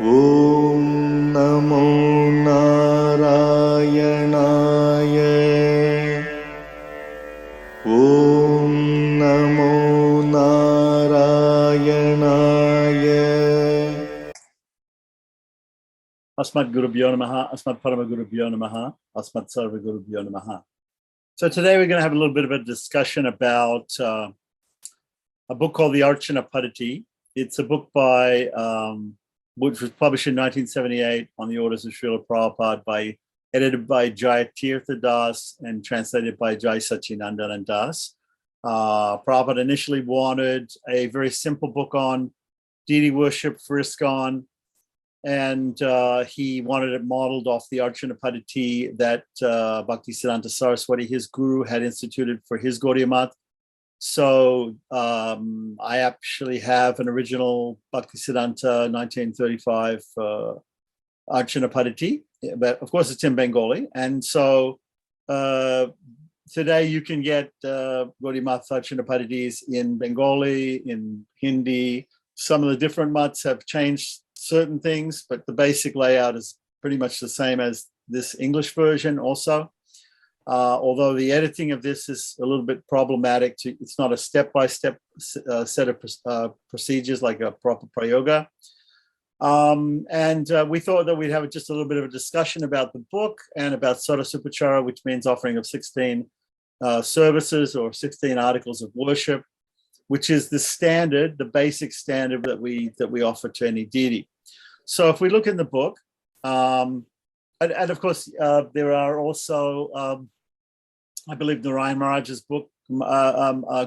Om Namo Narayanaye. Om Namo Narayanaye. Asmat Gurubhyo Namaha, Asmat Parama Gurubhyo Namaha, Asmat Sarva Gurubhyo Namaha. So today we're going to have a little bit of a discussion about a book called the Archana Paddhati. It's a book by, which was published in 1978 on the orders of Srila Prabhupada, edited by Jayatirtha Das and translated by Jai Sachinandan Das. Prabhupada initially wanted a very simple book on deity worship for ISKCON, and he wanted it modeled off the Archana Paddhati that Bhaktisiddhanta Saraswati, his guru, had instituted for his Gaudiya Math. So I actually have an original Bhaktisiddhanta 1935 Archana Paddhati, but of course it's in Bengali. And so today you can get Gaudiya Math Archana Paddhatis in Bengali, in Hindi. Some of the different mats have changed certain things, but the basic layout is pretty much the same as this English version also. Although the editing of this is a little bit problematic. It's not a step-by-step set of procedures like a proper prayoga. We thought that we'd have just a little bit of a discussion about the book and about Sodas Upachara, which means offering of 16 services or 16 articles of worship, which is the standard, the basic standard that we offer to any deity. So if we look in the book, and of course, there are also, I believe Narayan Maharaj's book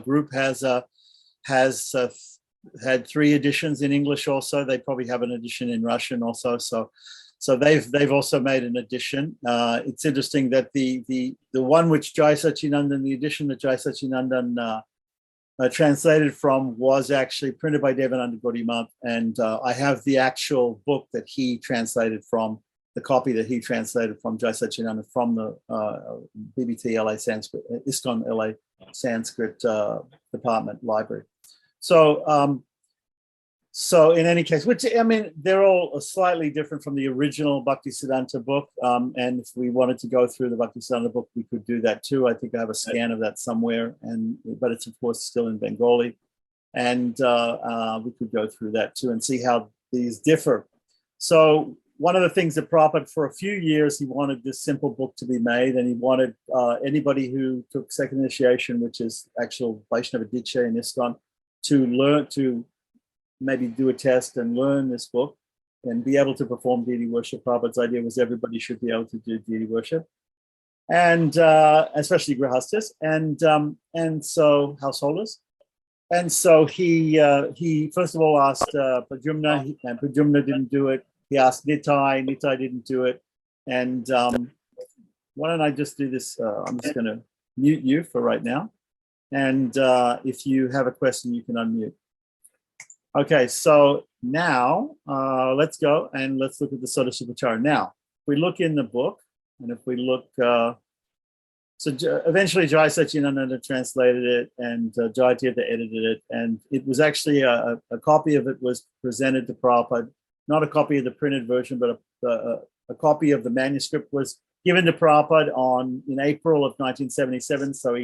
group has had 3 editions in English also. They probably have an edition in Russian also. So they've also made an edition. It's interesting that the one which Jai Sachinandan, the edition that Jai Sachinandan translated from was actually printed by Devananda Gaudiya Math, and I have the actual book that he translated from, the copy that he translated from Jai Sachinandan from the BBT LA Sanskrit, ISKCON LA Sanskrit Department Library. So in any case, which, I mean, they're all slightly different from the original Bhaktisiddhanta book. And if we wanted to go through the Bhaktisiddhanta book, we could do that too. I think I have a scan of that somewhere, but it's of course still in Bengali. And we could go through that too and see how these differ. So one of the things that Prabhupada, for a few years, he wanted this simple book to be made, and he wanted anybody who took second initiation, which is actual Vaishnava Diksha in ISKCON, to learn to maybe do a test and learn this book and be able to perform deity worship. Prabhupada's idea was everybody should be able to do deity worship, and especially grihastas and so householders. And so he first of all asked Pradyumna, and Pradyumna didn't do it. He asked Nitai didn't do it. And why don't I just do this? I'm just going to mute you for right now. And if you have a question, you can unmute. Okay, so now let's go and let's look at the Sodas Upachara. Now, if we look in the book, and if we look, so eventually Jai Sachinananda translated it, and Jayatirtha edited it, and it was actually a copy of it was presented to Prabhupada, not a copy of the printed version, but a copy of the manuscript was given to Prabhupada in April of 1977. So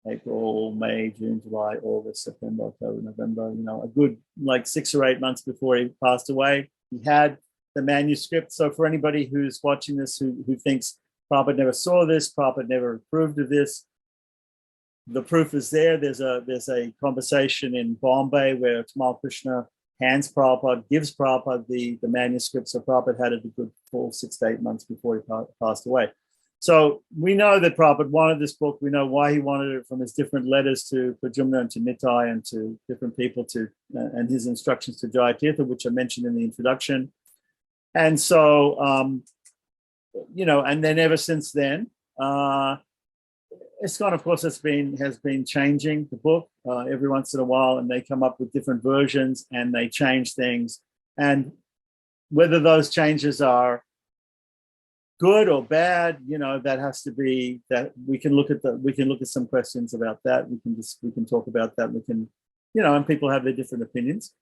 April, May, June, July, August, September, October, November, a good like 6 or 8 months before he passed away. He had the manuscript. So for anybody who's watching this who thinks Prabhupada never saw this, Prabhupada never approved of this, the proof is there. There's a conversation in Bombay where Tamal Krishna hands Prabhupada, gives Prabhupada the manuscript. So Prabhupada had it a good full 6 to 8 months before he passed away. So we know that Prabhupada wanted this book. We know why he wanted it from his different letters to Pradyumna and to Nitai and to different people and his instructions to Jayatirtha, which are mentioned in the introduction. And so, and then ever since then, ISKCON, of course, has been changing the book every once in a while, and they come up with different versions and they change things. And whether those changes are good or bad, that has to be that we can look at some questions about that. We can talk about that. We can, and people have their different opinions.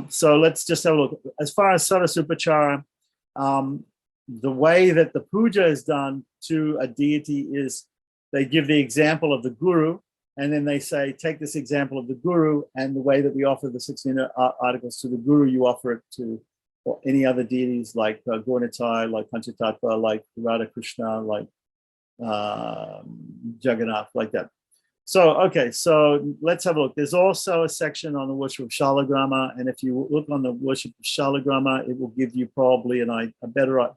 So let's just have a look. As far as Sarasa Upachara, the way that the puja is done to a deity is they give the example of the guru, and then they say, take this example of the guru, and the way that we offer the 16 articles to the guru, you offer it to any other deities like Gaurnitai, like Panchatattva, like Radha Krishna, like Jagannath, like that. So, okay, so let's have a look. There's also a section on the worship of Shalagrama, and if you look on the worship of Shalagrama, it will give you probably the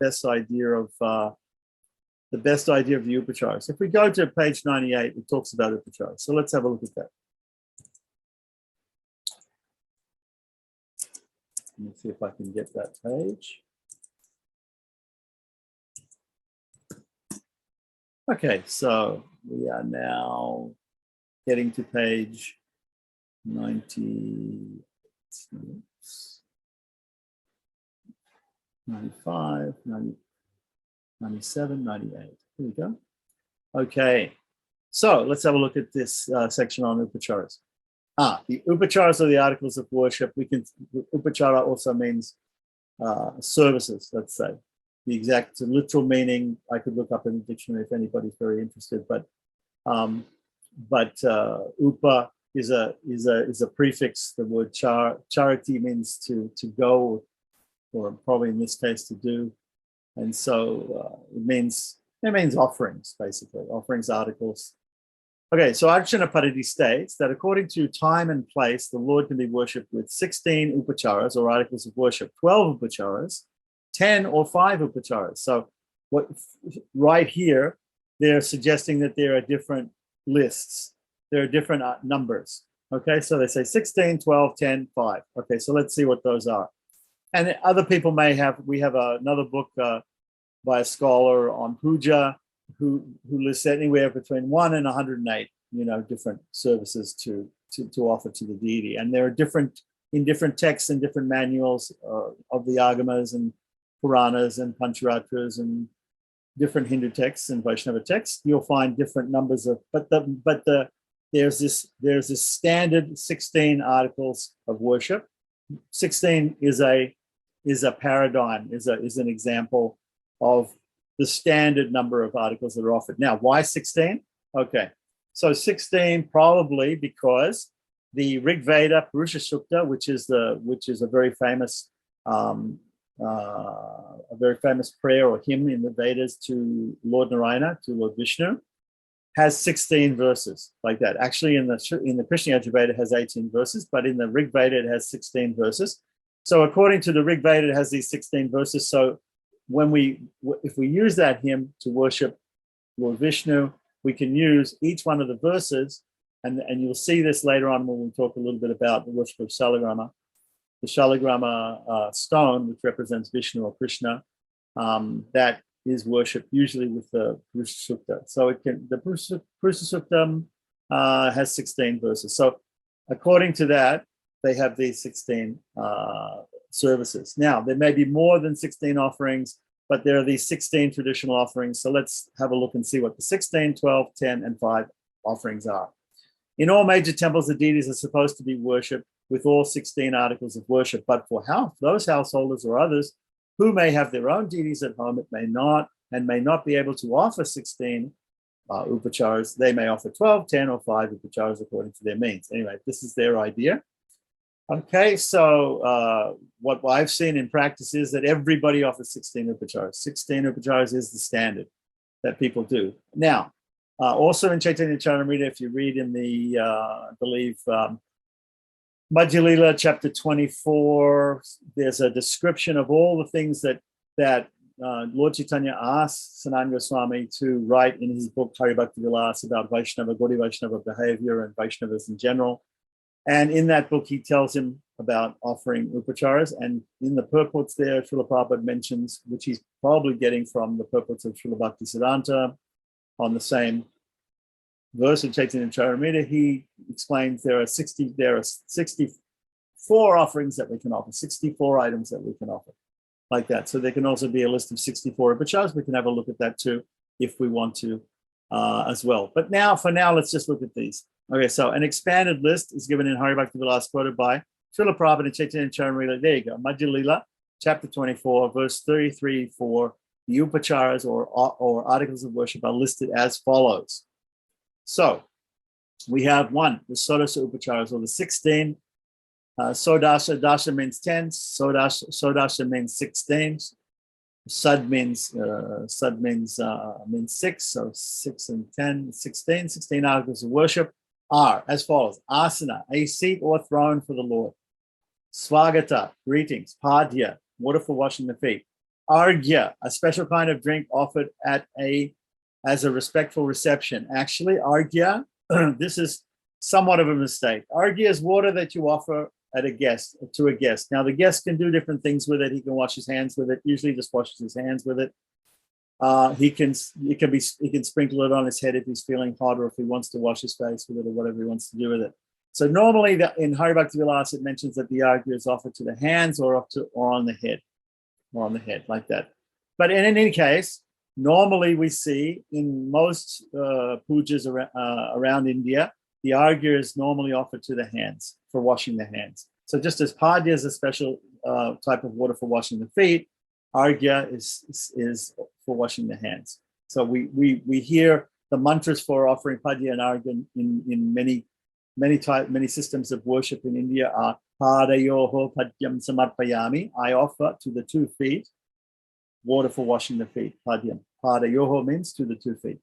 best idea of the Upacaras. If we go to page 98, it talks about Upacaras. So let's have a look at that. Let me see if I can get that page. Okay, so we are now getting to page 90, 95, 90, 97, 98. Here we go. Okay, so let's have a look at this section on Upacaras. The Upacaras are the articles of worship. Upachara also means services, let's say. The exact literal meaning I could look up in the dictionary if anybody's very interested, but upa is a prefix. The word charity means to go, or probably in this case to do, and so it means offerings, basically offerings, articles. Okay, so Archana Padati states that according to time and place, the Lord can be worshipped with 16 upacharas or articles of worship, 12 upacharas, 10 or 5 upacharas. So what right here, they're suggesting that there are different lists. There are different numbers. Okay, so they say 16, 12, 10, 5. Okay, so let's see what those are. And other people may have, we have another book by a scholar on puja who lists anywhere between 1 and 108, different services to offer to the deity. And there are in different texts and different manuals of the Agamas and Puranas and Pancharatras and different Hindu texts and Vaishnava texts, you'll find different numbers of, there's this standard 16 articles of worship. 16 is a paradigm, is an example of the standard number of articles that are offered. Now, why 16? Okay, so 16 probably because the Rig Veda Purusha Sukta, which is a very famous prayer or hymn in the Vedas to Lord Narayana, to Lord Vishnu, has 16 verses like that. Actually, in the Krishna Yajurveda, it has 18 verses, but in the Rig Veda, it has 16 verses. So according to the Rig Veda, it has these 16 verses. So if we use that hymn to worship Lord Vishnu, we can use each one of the verses, and you'll see this later on when we talk a little bit about the worship of Shalagrama. The Shalagrama stone, which represents Vishnu or Krishna, that is worshipped usually with the Purusha Sukta. So the Purusha Sukta has 16 verses. So according to that, they have these 16 services. Now, there may be more than 16 offerings, but there are these 16 traditional offerings. So let's have a look and see what the 16, 12, 10, and 5 offerings are. In all major temples, the deities are supposed to be worshipped with all 16 articles of worship, but for those householders or others who may have their own deities at home, it may not be able to offer 16 upacharas. They may offer 12, 10, or 5 upacharas according to their means. Anyway, this is their idea. Okay, so what I've seen in practice is that everybody offers 16 upacharas. 16 upacharas is the standard that people do. Now, also in Chaitanya Charitamrita, if you read in the, I believe, Madhya Lila, chapter 24, there's a description of all the things that Lord Chaitanya asked Sanatana Goswami to write in his book Hari Bhakti Vilasa about Vaishnava, Gaudiya Vaishnava behavior and Vaishnavas in general. And in that book, he tells him about offering upacharas. And in the purports there, Srila Prabhupada mentions, which he's probably getting from the purports of Srila Bhakti Siddhanta, on the same verse of Chaitanya Charitamrita, he explains there are 64 offerings that we can offer, 64 items that we can offer, like that. So there can also be a list of 64 upacharas. We can have a look at that too, if we want to as well. But for now, let's just look at these. Okay, so an expanded list is given in Hari Bhakti Vilasa, quoted by Srila Prabhupada and Chaitanya Charamrila. There you go. Madhya Lila, chapter 24, verse 33, for the Upacaras or articles of worship are listed as follows. So we have one, the Sodasha Upacaras, or the 16. Sodasha, dasha means 10. Sodasha means 16. Sud means 6. So 6 and 10, 16. 16 articles of worship are as follows: asana, a seat or throne for the Lord; swagata, greetings; padya, water for washing the feet; argya, a special kind of drink offered as a respectful reception. Actually, argya, this is somewhat of a mistake. Argya is water that you offer to a guest. Now, the guest can do different things with it. He can wash his hands with it. Usually, just washes his hands with it. He can sprinkle it on his head if he's feeling hot, or if he wants to wash his face with it, or whatever he wants to do with it. So normally, in Hari Bhakti Vilasa, it mentions that the argya is offered to the hands or on the head, like that. But in any case, normally we see in most pujas around India, the argya is normally offered to the hands for washing the hands. So just as padya is a special type of water for washing the feet, argya is for washing the hands. So we hear the mantras for offering padya and argya in many systems of worship in India are padayoho padyam samarpayami. I offer to the 2 feet water for washing the feet. Padyam. Padayoho means to the 2 feet.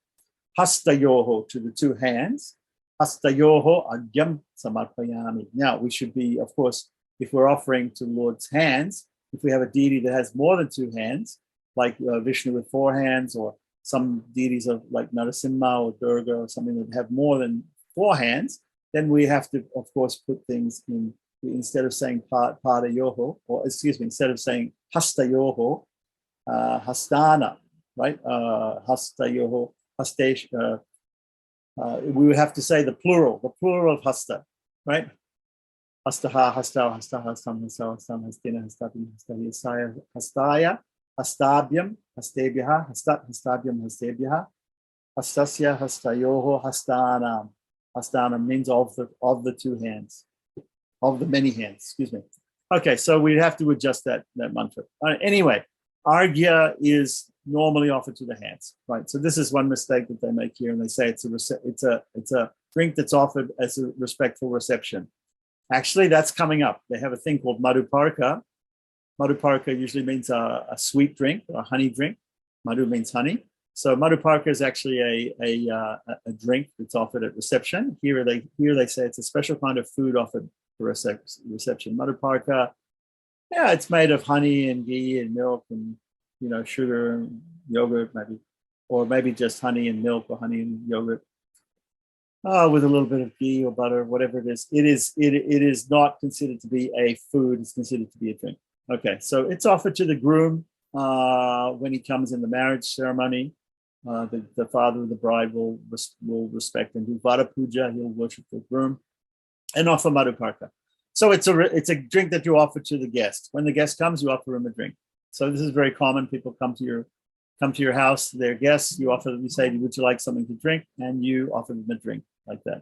Hastayoho, to the 2 hands. Hastayoho agyam samarpayami. Now, we should be, of course, if we're offering to the Lord's hands, if we have a deity that has more than 2 hands, like Vishnu with 4 hands, or some deities of like Narasimha or Durga or something that have more than 4 hands, then we have to, of course, put things in, instead of saying padayoho, or instead of saying hastayoho, hastana, right? Hastayoho, hastesh. We would have to say the plural of hasta, right? Hastaha, hasta, hasta, hastam, hasta, hastam, hastina, hastatim, hastaya, hastaya, hastabyam, hastebyaha, hastat, hastabyam, hastebyaha, hastasya, hastayoho, hastanam. Hastanam means of the 2 hands, of the many hands, excuse me. Okay, so we'd have to adjust that mantra. Anyway, argya is normally offered to the hands, right? So this is one mistake that they make here, and they say it's a drink that's offered as a respectful reception. Actually, that's coming up. They have a thing called madhuparka. Madhuparka usually means a sweet drink or a honey drink. Madhu means honey. So madhuparka is actually a drink that's offered at reception. Here they say it's a special kind of food offered for reception. Madhuparka, yeah, it's made of honey and ghee and milk and sugar and yogurt maybe, or maybe just honey and milk or honey and yogurt, with a little bit of ghee or butter, whatever it is. It is not considered to be a food. It's considered to be a drink. Okay, so it's offered to the groom when he comes in the marriage ceremony. The father of the bride will respect and do vada puja. He'll worship the groom and offer madhuparka. So it's a drink that you offer to the guest. When the guest comes, you offer him a drink. So this is very common. People come to your house, they're guests. You say, would you like something to drink? And you offer them a drink like that.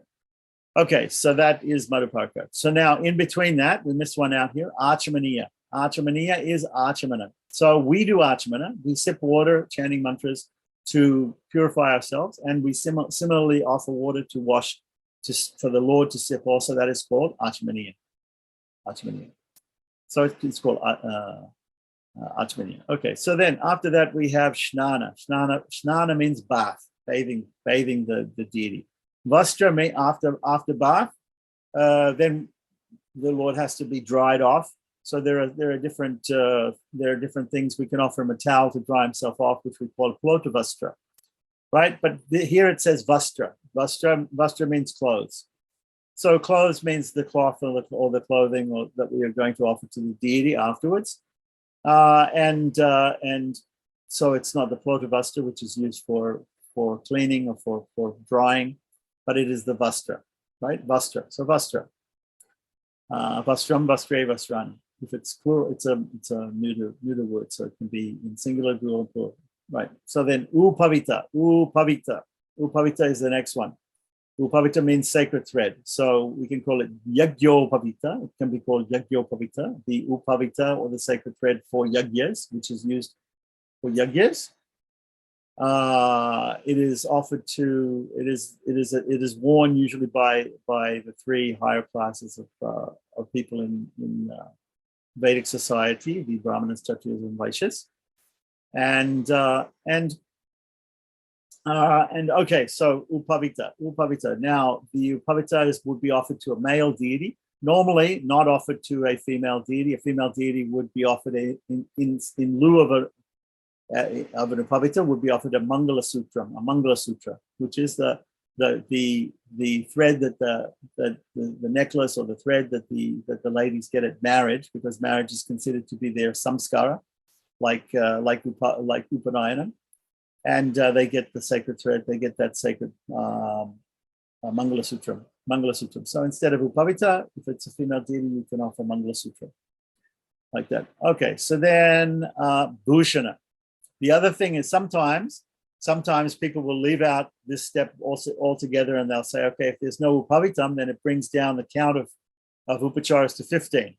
Okay, so that is madhuparka. So now in between that, we missed one out here, achamaniya. Achamaniya is achamana. So we do achamana. We sip water, chanting mantras to purify ourselves, and we similarly offer water to wash, for the Lord to sip also. That is called achamaniya. Achamaniya. So it's called achamaniya. Okay, so then after that we have shnana. Shnana means bath, bathing the deity. Vastra may after bath, then the Lord has to be dried off. So there are different things. We can offer him a towel to dry himself off, which we call plota vastra, right? But here it says vastra. Vastra means clothes. So clothes means the cloth or the clothing that we are going to offer to the deity afterwards, and so it's not the plota vastra, which is used for cleaning or for drying, but it is the vastra, right? Vastra. So vastra. Vastram, vastre, vastrani. If it's plural, it's a neuter word, so it can be in singular, dual, and plural. Right. So then upavita is the next one. Upavita means sacred thread. So we can call it Yagyopavita. It can be called Yagyopavita, the Upavita or the sacred thread for Yagyas, which is used for Yagyas. It is offered to. It is worn usually by the three higher classes of people in Vedic society: the Brahmanas, Kshatriyas, and Vaishyas. And okay, so Upavita. Now the Upavita would be offered to a male deity. Normally, not offered to a female deity. A female deity would be offered in lieu of an Upavita would be offered a Mangala Sutra, which is the thread that the necklace or the thread that the ladies get at marriage, because marriage is considered to be their samskara, like Upanayana, and they get the sacred thread. They get that sacred Mangala Sutra. So instead of Upavita, if it's a female deity, you can offer Mangala Sutra, like that. Okay, so then Bhushana. The other thing is sometimes people will leave out this step also altogether, and they'll say, okay, if there's no Upavitam, then it brings down the count of Upacaras to 15.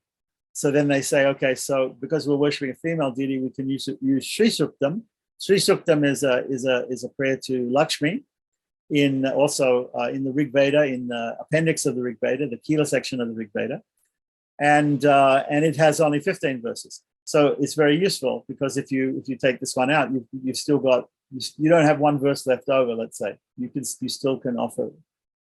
So then they say, okay, so because we're worshiping a female deity, we can use Sri Suktam. Sri Suktam is a prayer to Lakshmi in the Rig Veda, in the appendix of the Rig Veda, the Kila section of the Rig Veda, and it has only 15 verses. So it's very useful, because if you take this one out, you've still got, you don't have one verse left over. Let's say you still can offer.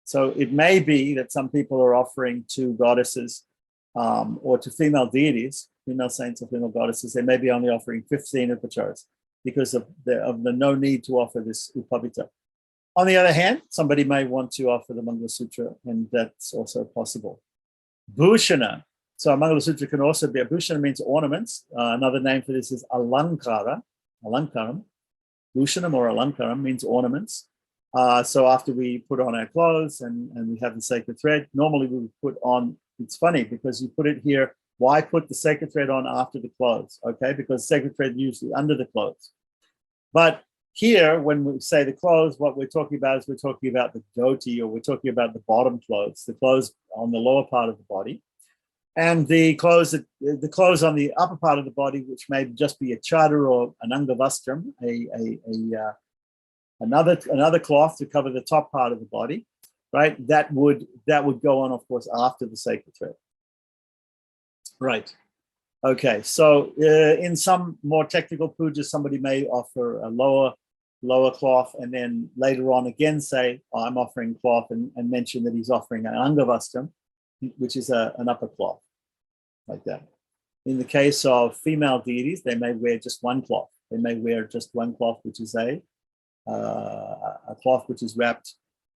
So it may be that some people are offering to goddesses or to female deities, female saints or female goddesses. They may be only offering 15 Upacaras because of the no need to offer this Upavita. On the other hand, somebody may want to offer the Mangala Sutra, and that's also possible. Bhushana. So a Mangala Sutra can also be, Bhushana means ornaments. Another name for this is Alankaram. Bhushanam or Alankaram means ornaments. So after we put on our clothes and we have the sacred thread, normally we would put on, it's funny because you put it here, why put the sacred thread on after the clothes? Okay, because sacred thread is usually under the clothes. But here, when we say the clothes, what we're talking about is we're talking about the dhoti, or we're talking about the bottom clothes, the clothes on the lower part of the body. And the clothes on the upper part of the body, which may just be a chadar or an angavastram, another cloth to cover the top part of the body, right? That would go on, of course, after the sacred thread. Right. Okay. So in some more technical pujas, somebody may offer a lower cloth, and then later on again say, oh, I'm offering cloth, and mention that he's offering an angavastram, which is an upper cloth, like that. In the case of female deities, they may wear just one cloth. They may wear just one cloth, which is a cloth which is wrapped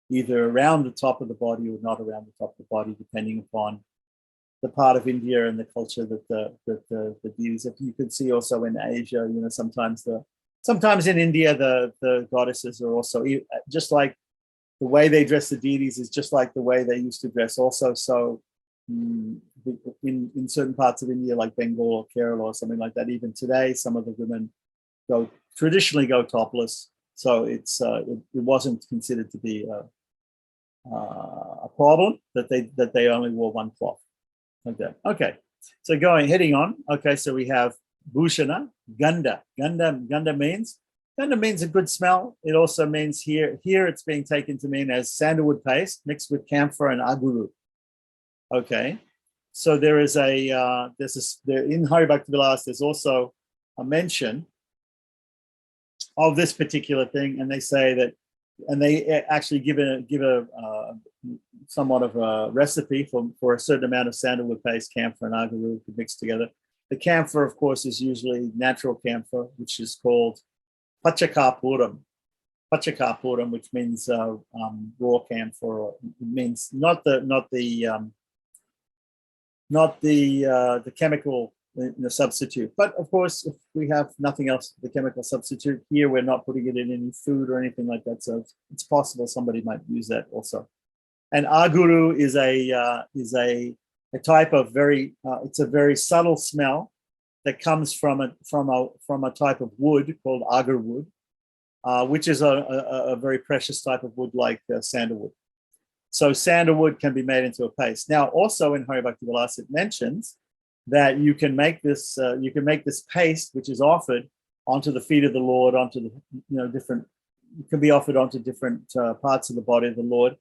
either around the top of the body or not around the top of the body, depending upon the part of India and the culture that the deities. If you could see also in Asia, sometimes in India the goddesses are also, just like the way they dress the deities is just like the way they used to dress also. So in certain parts of India, like Bengal or Kerala or something like that, even today, some of the women traditionally go topless. So it wasn't considered to be a problem that they only wore one cloth, like that. Okay, so heading on. Okay, so we have Bhushana, Ganda. Ganda means a good smell. It also means here it's being taken to mean as sandalwood paste mixed with camphor and aguru. Okay, so there is in Hari Bhakti Vilasa, there's also a mention of this particular thing, and they say that, and they actually give a somewhat of a recipe for a certain amount of sandalwood paste, camphor, and aguru mixed together. The camphor, of course, is usually natural camphor, which is called Pachakapuram, which means raw camphor. It means not the chemical substitute. But of course, if we have nothing else, the chemical substitute here, we're not putting it in any food or anything like that. So it's possible somebody might use that also. And aguru is a type of it's a very subtle smell that comes from a type of wood called agar wood, which is a very precious type of wood like sandalwood. So sandalwood can be made into a paste. Now, also in Hari Bhakti Vilasa, it mentions that you can make this paste, which is offered onto the feet of the Lord, onto the different. It can be offered onto different parts of the body of the Lord.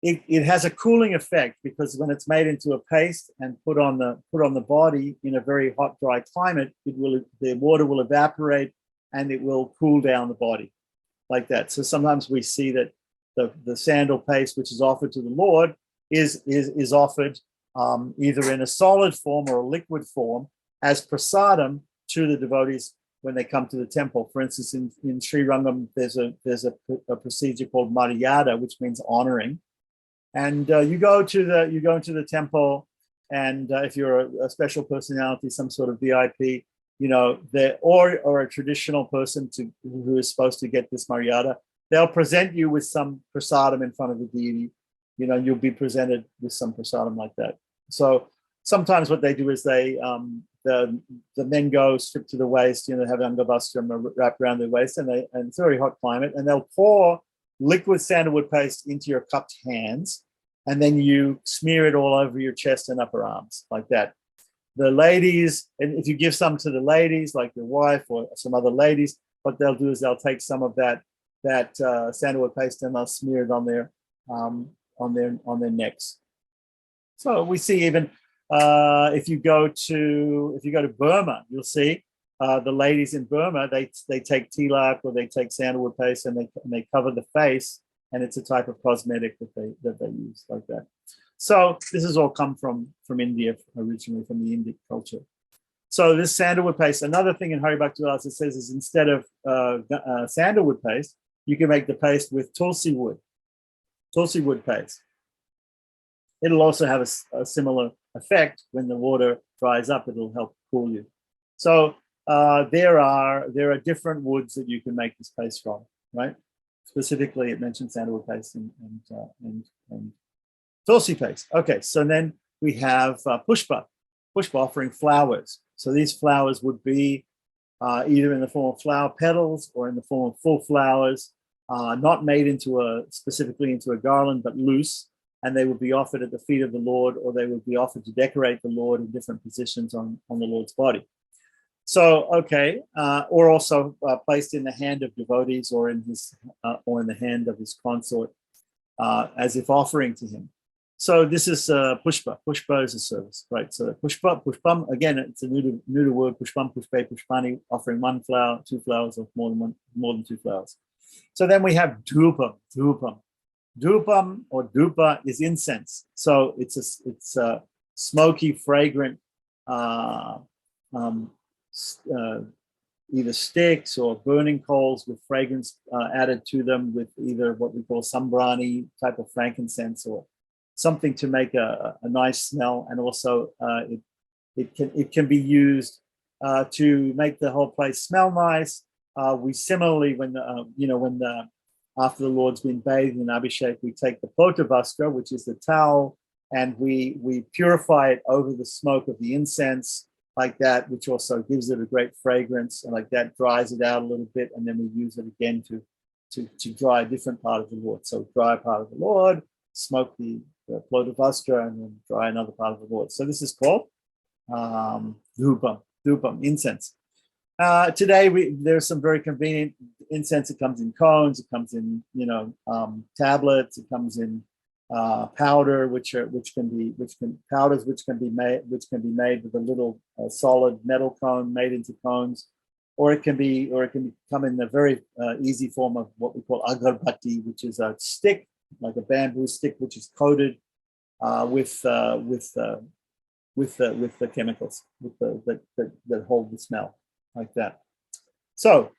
It has a cooling effect because when it's made into a paste and put on the body in a very hot, dry climate, the water will evaporate and it will cool down the body like that. So sometimes we see that the sandal paste, which is offered to the Lord, is offered either in a solid form or a liquid form as prasadam to the devotees when they come to the temple. For instance, in Sri Rangam, there's a procedure called Maryada, which means honoring. And you go into the temple, and if you're a special personality, some sort of VIP, or a traditional person who is supposed to get this Maryada, they'll present you with some prasadam in front of the deity. You'll be presented with some prasadam like that. So sometimes what they do is the men go stripped to the waist, have angavastram wrapped around their waist, and it's a very hot climate, and they'll pour liquid sandalwood paste into your cupped hands, and then you smear it all over your chest and upper arms like that. The ladies, and if you give some to the ladies, like your wife or some other ladies, what they'll do is they'll take some of that sandalwood paste and they'll smear it on their necks. So we see even if you go to Burma, you'll see the ladies in Burma, they take tilak or they take sandalwood paste and they cover the face, and it's a type of cosmetic that they use like that. So this has all come from India originally, from the Indic culture. So this sandalwood paste, another thing in Hari Bhakti Vilasa says is instead of sandalwood paste, you can make the paste with tulsi wood paste. It'll also have a similar effect when the water dries up. It'll help cool you. So there are different woods that you can make this paste from, right? Specifically, it mentions sandalwood paste and tulsi paste. Okay, so then we have pushpa offering flowers. So these flowers would be either in the form of flower petals or in the form of full flowers, not made specifically into a garland, but loose. And they would be offered at the feet of the Lord, or they would be offered to decorate the Lord in different positions on the Lord's body. So, okay, or also placed in the hand of devotees or in the hand of his consort, as if offering to him. So this is pushpa. Pushpa is a service, right? So pushpam, again, it's a neuter word, pushpam, pushpe, pushpani, offering one flower, two flowers, or more than two flowers. So then we have dhupam. Dhupam or dhupa is incense. So it's a smoky, fragrant, either sticks or burning coals with fragrance added to them, with either what we call sambrani type of frankincense or something to make a nice smell. And also it can be used to make the whole place smell nice. We similarly, after the Lord's been bathed in Abhishek, we take the potavastra, which is the towel, and we purify it over the smoke of the incense like that, which also gives it a great fragrance, and like that dries it out a little bit, and then we use it again to dry a different part of the Lord. So dry a part of the Lord, smoke the potavastra, and then dry another part of the Lord. So this is called dhupam, incense. Today there's some very convenient incense. It comes in cones, it comes in tablets, it comes in powder, which can be made with a little solid metal cone made into cones, or it can come in the very easy form of what we call agarbatti, which is a stick, like a bamboo stick, which is coated with the chemicals that hold the smell. Like that. So,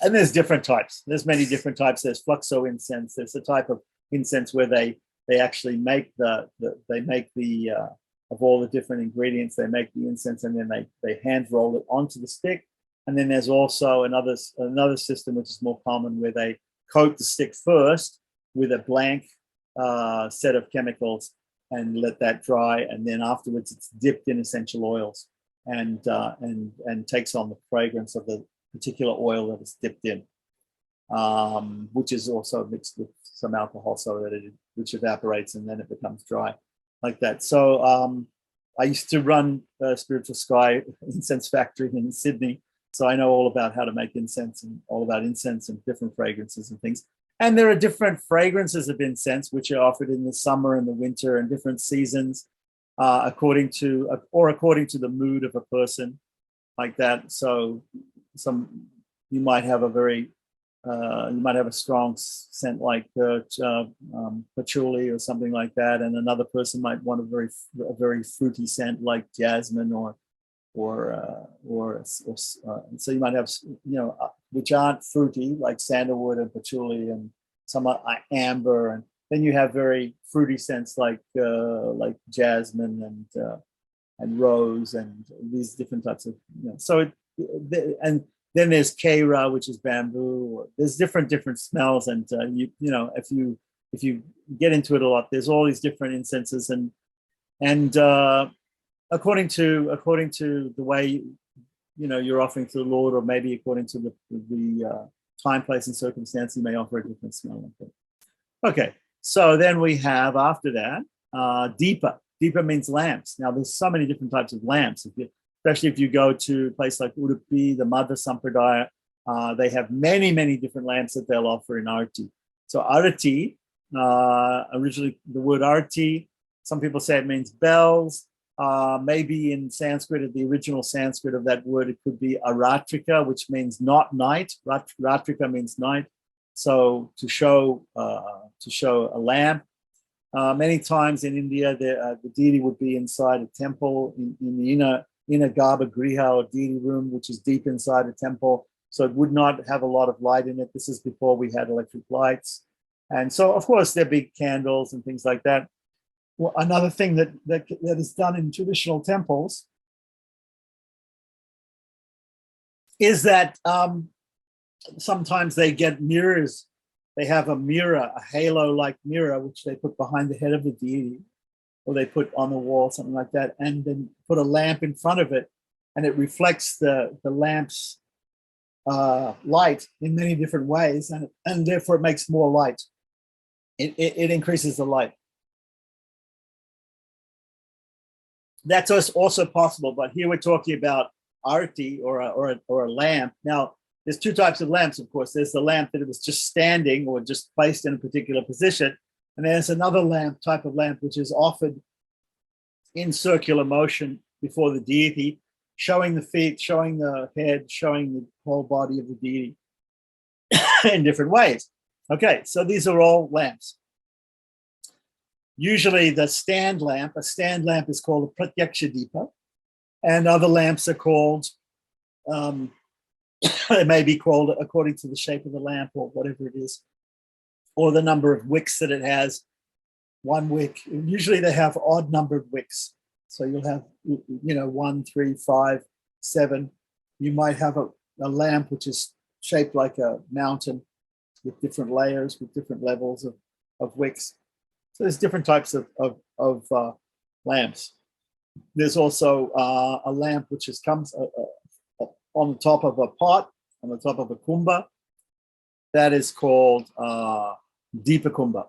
and there's different types. There's many different types. There's fluxo incense. There's a type of incense where they actually make of all the different ingredients. They make the incense and then they hand roll it onto the stick. And then there's also another system which is more common, where they coat the stick first with a blank set of chemicals and let that dry, and then afterwards it's dipped in essential oils and takes on the fragrance of the particular oil that it's dipped in, which is also mixed with some alcohol so that which evaporates and then it becomes dry, like that. So I used to run a Spiritual Sky incense factory in Sydney, so I know all about how to make incense and all about incense and different fragrances and things. And there are different fragrances of incense which are offered in the summer and the winter and different seasons, according to the mood of a person, like that. So you might have a strong scent like patchouli or something like that, and another person might want a very fruity scent like jasmine or so you might have which aren't fruity like sandalwood and patchouli, and some are amber, and then you have very fruity scents like jasmine and rose and these different types of and then there's Kera, which is bamboo. There's different smells, and if you get into it a lot, there's all these different incenses, and according to the way you're offering to the Lord, or maybe according to the time, place, and circumstance, you may offer a different smell. Okay, so then we have after that Deepa. Deepa means lamps. Now there's so many different types of lamps. Especially if you go to a place like Udupi, the Madhva Sampradaya, they have many different lamps that they'll offer in Arati. So Arati, originally the word Arati, some people say it means bells. Maybe in Sanskrit, the original Sanskrit of that word, it could be Aratrika, which means not night. Ratrika means night. So to show a lamp. Many times in India, the deity would be inside a temple in the inner Garbha Griha or deity room, which is deep inside a temple. So it would not have a lot of light in it. This is before we had electric lights. And so, of course, there are big candles and things like that. Well, another thing that is done in traditional temples is that sometimes they get mirrors. They have a mirror, a halo-like mirror, which they put behind the head of the deity, or they put on the wall, something like that, and then put a lamp in front of it, and it reflects the lamp's light in many different ways, and therefore it makes more light. It increases the light. That's also possible, but here we're talking about arti or a lamp. Now, there's two types of lamps, of course. There's the lamp that it was just standing or just placed in a particular position, and there's another type of lamp, which is offered in circular motion before the deity, showing the feet, showing the head, showing the whole body of the deity in different ways. Okay, so these are all lamps. Usually a stand lamp is called a pratyaksha deepa, and other lamps are called, they may be called according to the shape of the lamp or whatever it is, or the number of wicks that it has. One wick, usually they have odd numbered wicks. So you'll have, 1, 3, 5, 7. You might have a lamp which is shaped like a mountain with different layers, with different levels of wicks. So there's different types of lamps. There's also a lamp which comes on the top of a pot, on the top of a kumbha. That is called Deepa Kumbha.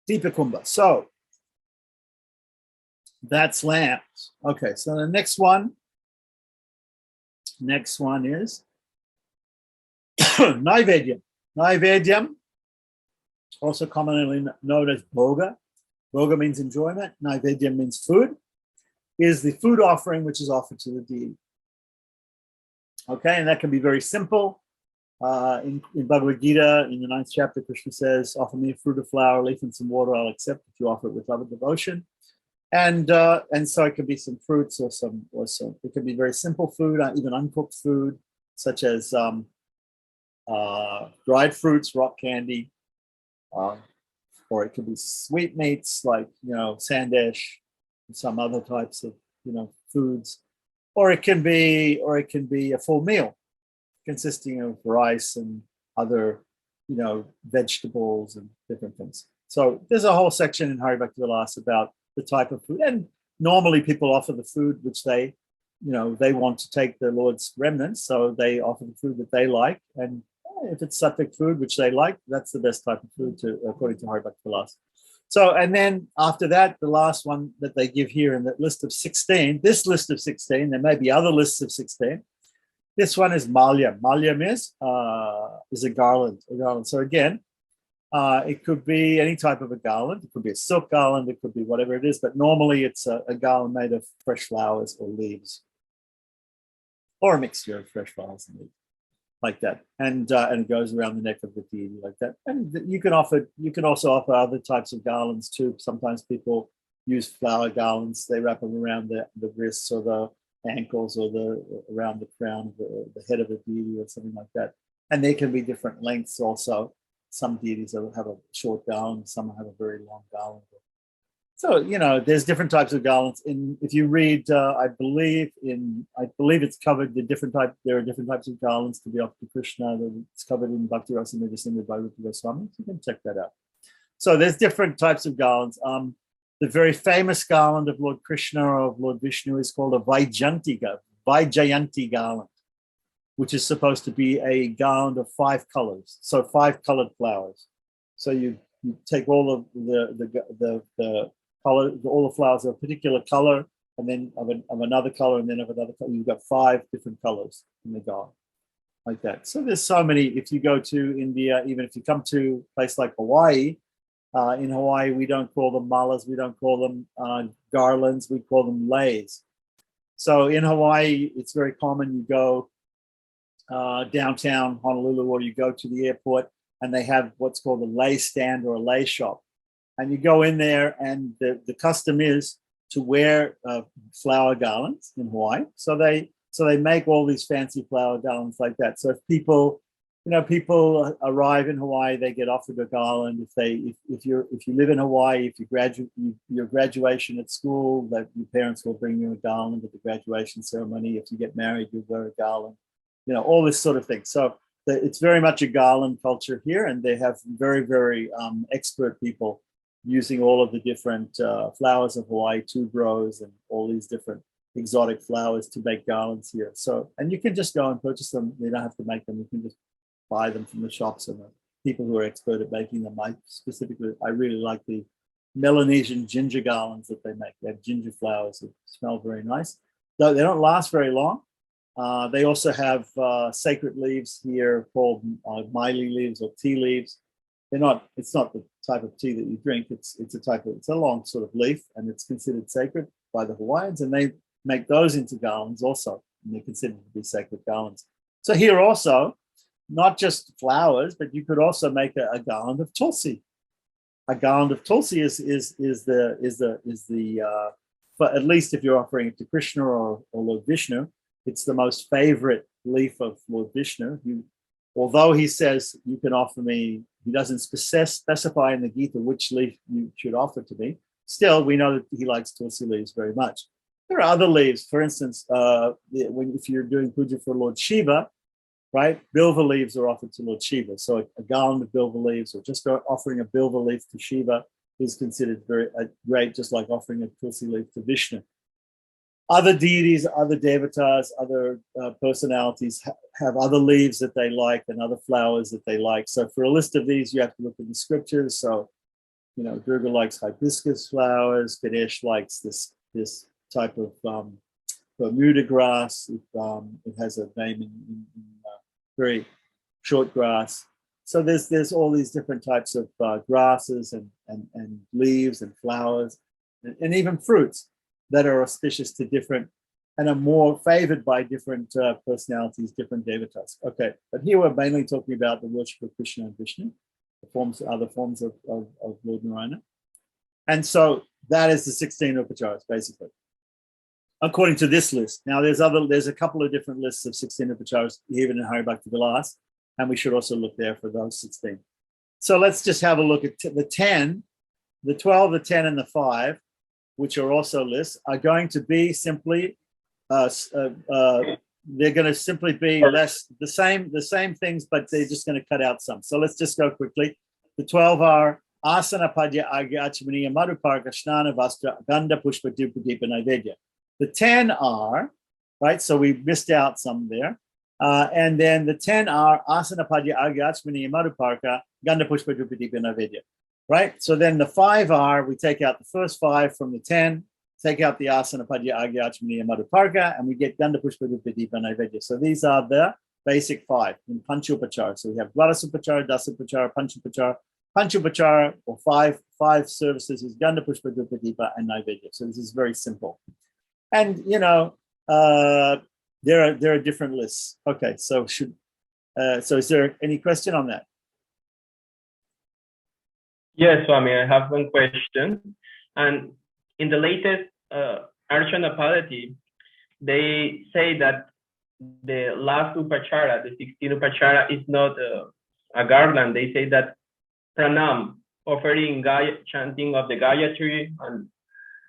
Deepa Kumbha. So that's lamps. Okay, so the next one is Naivedyam. Naivedyam, also commonly known as Bhoga. Bhoga means enjoyment. Naivedyam means food. Is the food offering which is offered to the deity. Okay, and that can be very simple. In Bhagavad Gita, in the 9th chapter, Krishna says, offer me a fruit, a flower, a leaf, and some water, I'll accept if you offer it with love and devotion. And so it can be some fruits or some, it can be very simple food, even uncooked food, such as dried fruits, rock candy, or it could be sweetmeats like, sandesh, and some other types of, foods, or it can be a full meal consisting of rice and other, vegetables and different things. So there's a whole section in Hari Bhakti Vilasa about the type of food. And normally people offer the food which they, they want to take the Lord's remnants. So they offer the food that they like. And if it's sattvic food, which they like, that's the best type of food according to Hari Bhakti Vilasa. So, and then after that, the last one that they give here in that list of 16, this list of 16, there may be other lists of 16. This one is Malya. Malya is a garland. So again, it could be any type of a garland. It could be a silk garland. It could be whatever it is. But normally it's a garland made of fresh flowers or leaves, or a mixture of fresh flowers and leaves, like that. And it goes around the neck of the deity like that. And you can also offer other types of garlands too. Sometimes people use flower garlands. They wrap them around the wrists or the ankles or around the crown, the head of a deity or something like that. And they can be different lengths also. Some deities have a short garland, some have a very long garland. So, there's different types of garlands. If you read, I believe it's covered there are different types of garlands to be offered to Krishna. It's covered in Bhakti Rasamrita Sindhu by Rupa Goswami. You can check that out. So there's different types of garlands. The very famous garland of Lord Krishna or of Lord Vishnu is called a Vaijantiga, Jayanti garland, which is supposed to be a garland of 5 colors. So 5 colored flowers. So you take all of the color, all the flowers of a particular color, and then of another color, and then of another color. You've got 5 different colors in the garland, like that. So there's so many. If you go to India, even if you come to a place like Hawaii, in Hawaii, we don't call them malas, we don't call them garlands, we call them leis. So in Hawaii, it's very common. You go downtown Honolulu, or you go to the airport, and they have what's called a lei stand or a lei shop. And you go in there, and the custom is to wear flower garlands in Hawaii. So they make all these fancy flower garlands like that. So if people arrive in Hawaii, they get offered a garland. If you live in Hawaii, if you graduate your graduation at school, that your parents will bring you a garland at the graduation ceremony. If you get married, you'll wear a garland. All this sort of thing. So it's very much a garland culture here, and they have very, very expert people using all of the different flowers of Hawaii, tuberose, and all these different exotic flowers to make garlands here. So, and you can just go and purchase them. You don't have to make them. You can just buy them from the shops and the people who are expert at making them. I really like the Melanesian ginger garlands that they make. They have ginger flowers that smell very nice. Though they don't last very long. They also have sacred leaves here called maili leaves or tea leaves. It's not the type of tea that you drink. It's a long sort of leaf, and it's considered sacred by the Hawaiians, and they make those into garlands also, and they're considered to be sacred garlands. So here also, not just flowers, but you could also make a garland of tulsi. A garland of tulsi is but at least if you're offering it to Krishna or Lord Vishnu, it's the most favorite leaf of Lord Vishnu. Although he says you can offer me, he doesn't specify in the Gita which leaf you should offer to me. Still, we know that he likes tulsi leaves very much. There are other leaves. For instance, if you're doing puja for Lord Shiva, right, bilva leaves are offered to Lord Shiva. So a garland of bilva leaves, or just offering a bilva leaf to Shiva, is considered very great, just like offering a tulsi leaf to Vishnu. Other deities, other devatas, other personalities have other leaves that they like and other flowers that they like. So for a list of these, you have to look at the scriptures. So, Durga likes hibiscus flowers. Ganesh likes this type of Bermuda grass. It has a name in very short grass. So there's all these different types of grasses and leaves and flowers and even fruits that are auspicious to different and are more favored by different personalities, different devatas. Okay, but here we're mainly talking about the worship of Krishna and Vishnu, other forms of Lord Narayana. And so that is the 16 Upacaras, basically, according to this list. Now there's a couple of different lists of 16 Upacaras, even in Hari Bhakti Vilasa, and we should also look there for those 16. So let's just have a look at the 10, the 12, the 10, and the 5, which are also lists, are going to be simply, they're going to simply be the same things, but they're just going to cut out some. So let's just go quickly. The 12 are Asana Padya Agya Achmaniya Madhuparka Shnana Vastra Ganda Pushpa Dupa Deepa Naivedya. The 10 are, right, so we missed out some there. And then the 10 are Asana Padya Agya Achmani Madhuparka Ganda Pushpa Drupa Deepa Naivedya. Right? So then the 5 are, we take out the first 5 from the 10, take out the Asana Padya Agya Achmani Madhuparka, and we get Ganda Pushpa Drupa Deepa Naivedya. So these are the basic 5 in Panchupachara. So we have Dvarasupachara, Dasupachara, Panchupachara. Panchupachara, or five services, is Ganda Pushpa Drupa Deepa and Naivedya. So this is very simple. And there are different lists. Okay, so is there any question on that? Yes, Swami, I have one question. And in the latest Archana Padati, they say that the last Upachara, the 16 Upachara, is not a Garland. They say that Pranam, offering chanting of the Gayatri and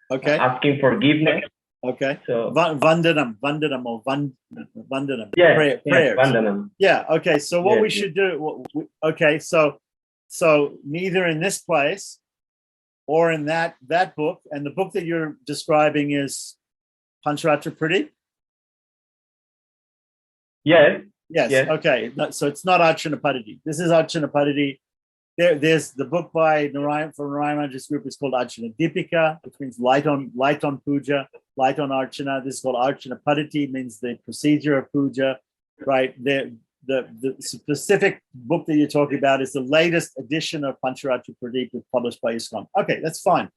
asking forgiveness. Okay. So Vandanam or Vandanam. Yeah, prayers. Vandanam. Yeah. Okay. So what we should do? Okay. So neither in this place or in that book, and the book that you're describing is Pancharatra Priti? Yes. Yes. Okay. So it's not Archana Padati. This is Archana Padati. There's the book by Narayan from Narayan's group is called Archana Dipika, which means light on puja, light on Archana. This is called Archana Padati, means the procedure of puja, right? The specific book that you're talking about is the latest edition of Pancharatra Pradeep, published by ISKCON. Okay, that's fine.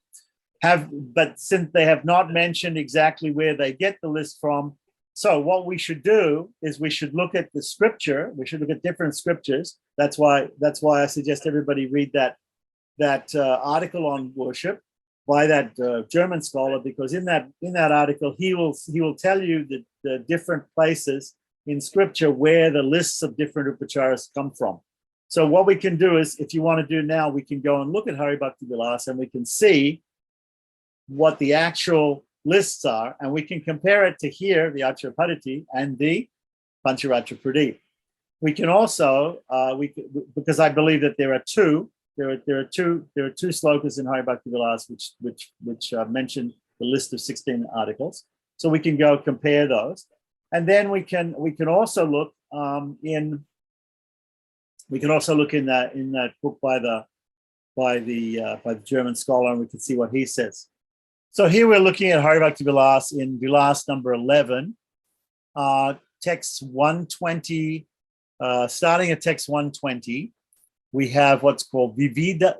But since they have not mentioned exactly where they get the list from, so what we should do is we should look at the scripture. We should look at different scriptures. That's why I suggest everybody read that article on worship by that German scholar, because in that article he will tell you the different places in scripture where the lists of different upacharas come from. So what we can do is, if you want to do now, we can go and look at Hari Bhakti Vilasa and we can see what the actual lists are, and we can compare it to here, the Archana Padati and the Pancharatra Pradeep. We can also, because I believe that there are two slokas in Hari Bhakti Vilasa which mention the list of 16 articles. So we can go compare those, and then we can also look in that book by the German scholar, and we can see what he says. So here we're looking at Hari Bhakti Vilasa in Vilasa number 11, text 120. Starting at text 120, we have what's called Vivida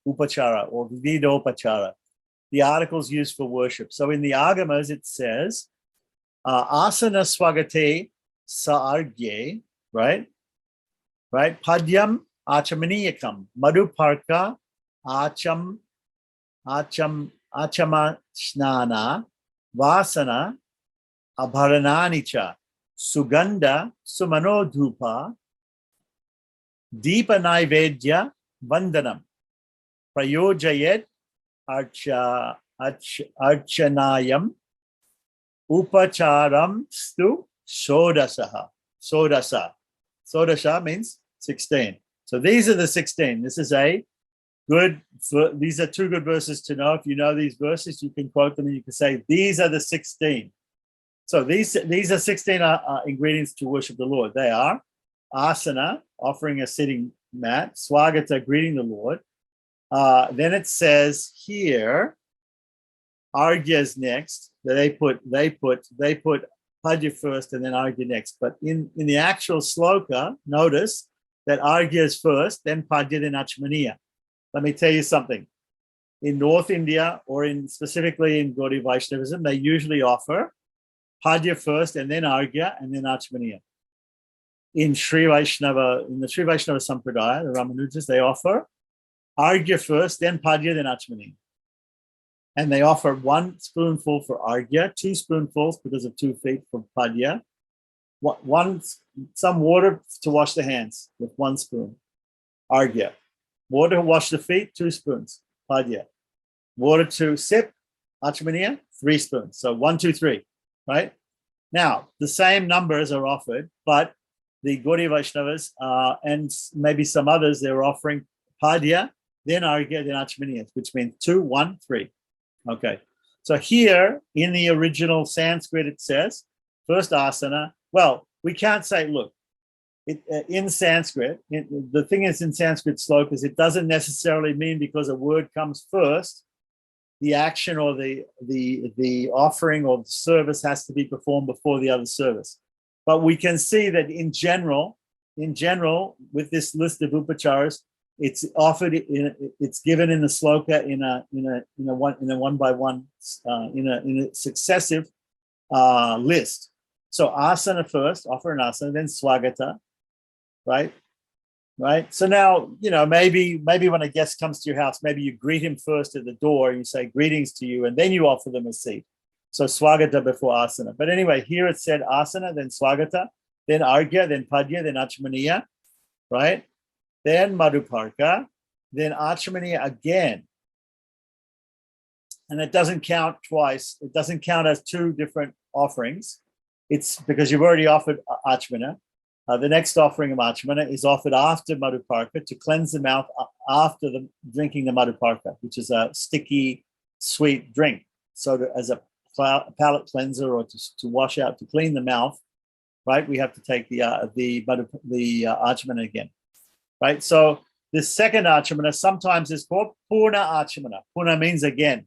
Upachara or Vivida Upachara, the articles used for worship. So in the Agamas, it says, Asana Swagate Saargye, right? Padyam Achamaniyakam, Madhuparka Achama Snana, Vasana Abharananicha, Suganda Sumanodhupa, Deepa Naivedya Vandanam, Prayojayet Archanayam, Upacharam Stu Sodasaha. Sodasa means 16. So these are the 16. These are two good verses to know. If you know these verses, you can quote them and you can say, these are the 16. So these are 16 ingredients to worship the Lord. They are asana, offering a sitting mat, swagata, greeting the Lord. Then it says here, argya is next. They put padya first and then argya next. But in the actual sloka, notice that argya is first, then padya, then achmaniya. Let me tell you something. In North India, or specifically in Gaudiya Vaishnavism, they usually offer Padya first, and then Argya, and then Achmaniya. In the Sri Vaishnava Sampradaya, the Ramanujas, they offer Argya first, then Padya, then Achmaniya. And they offer 1 spoonful for Argya, 2 spoonfuls because of 2 feet for Padya, some water to wash the hands with 1 spoon, Argya. Water to wash the feet, 2 spoons, Padya. Water to sip, Achmaniya, 3 spoons. So 1, 2, 3, right? Now, the same numbers are offered, but the Gaudiya Vaishnavas and maybe some others, they're offering Padya, then Argya, then Achmaniya, which means 2, 1, 3. Okay. So here in the original Sanskrit, it says, first asana, Well, we can't say, look, in Sanskrit, the thing is in Sanskrit sloka is it doesn't necessarily mean because a word comes first, the action or the offering or the service has to be performed before the other service. But we can see that in general, with this list of upacharas, it's offered it's given in the sloka in a one by one in a successive list. So asana first, offer an asana, then swagata, right? So now, maybe when a guest comes to your house, maybe you greet him first at the door, you say greetings to you, and then you offer them a seat. So swagata before asana. But anyway, here it said asana, then swagata, then argya, then padya, then achmaniya, right? Then madhuparka, then achmaniya again. And it doesn't count twice. It doesn't count as two different offerings. It's because you've already offered achmana. The next offering of achmana is offered after madhuparka to cleanse the mouth after drinking the madhuparka, which is a sticky, sweet drink. So as a palate cleanser or to wash out, to clean the mouth, right? We have to take the achmana again, right? So this second achmana sometimes is called purna achmana. Purna means again,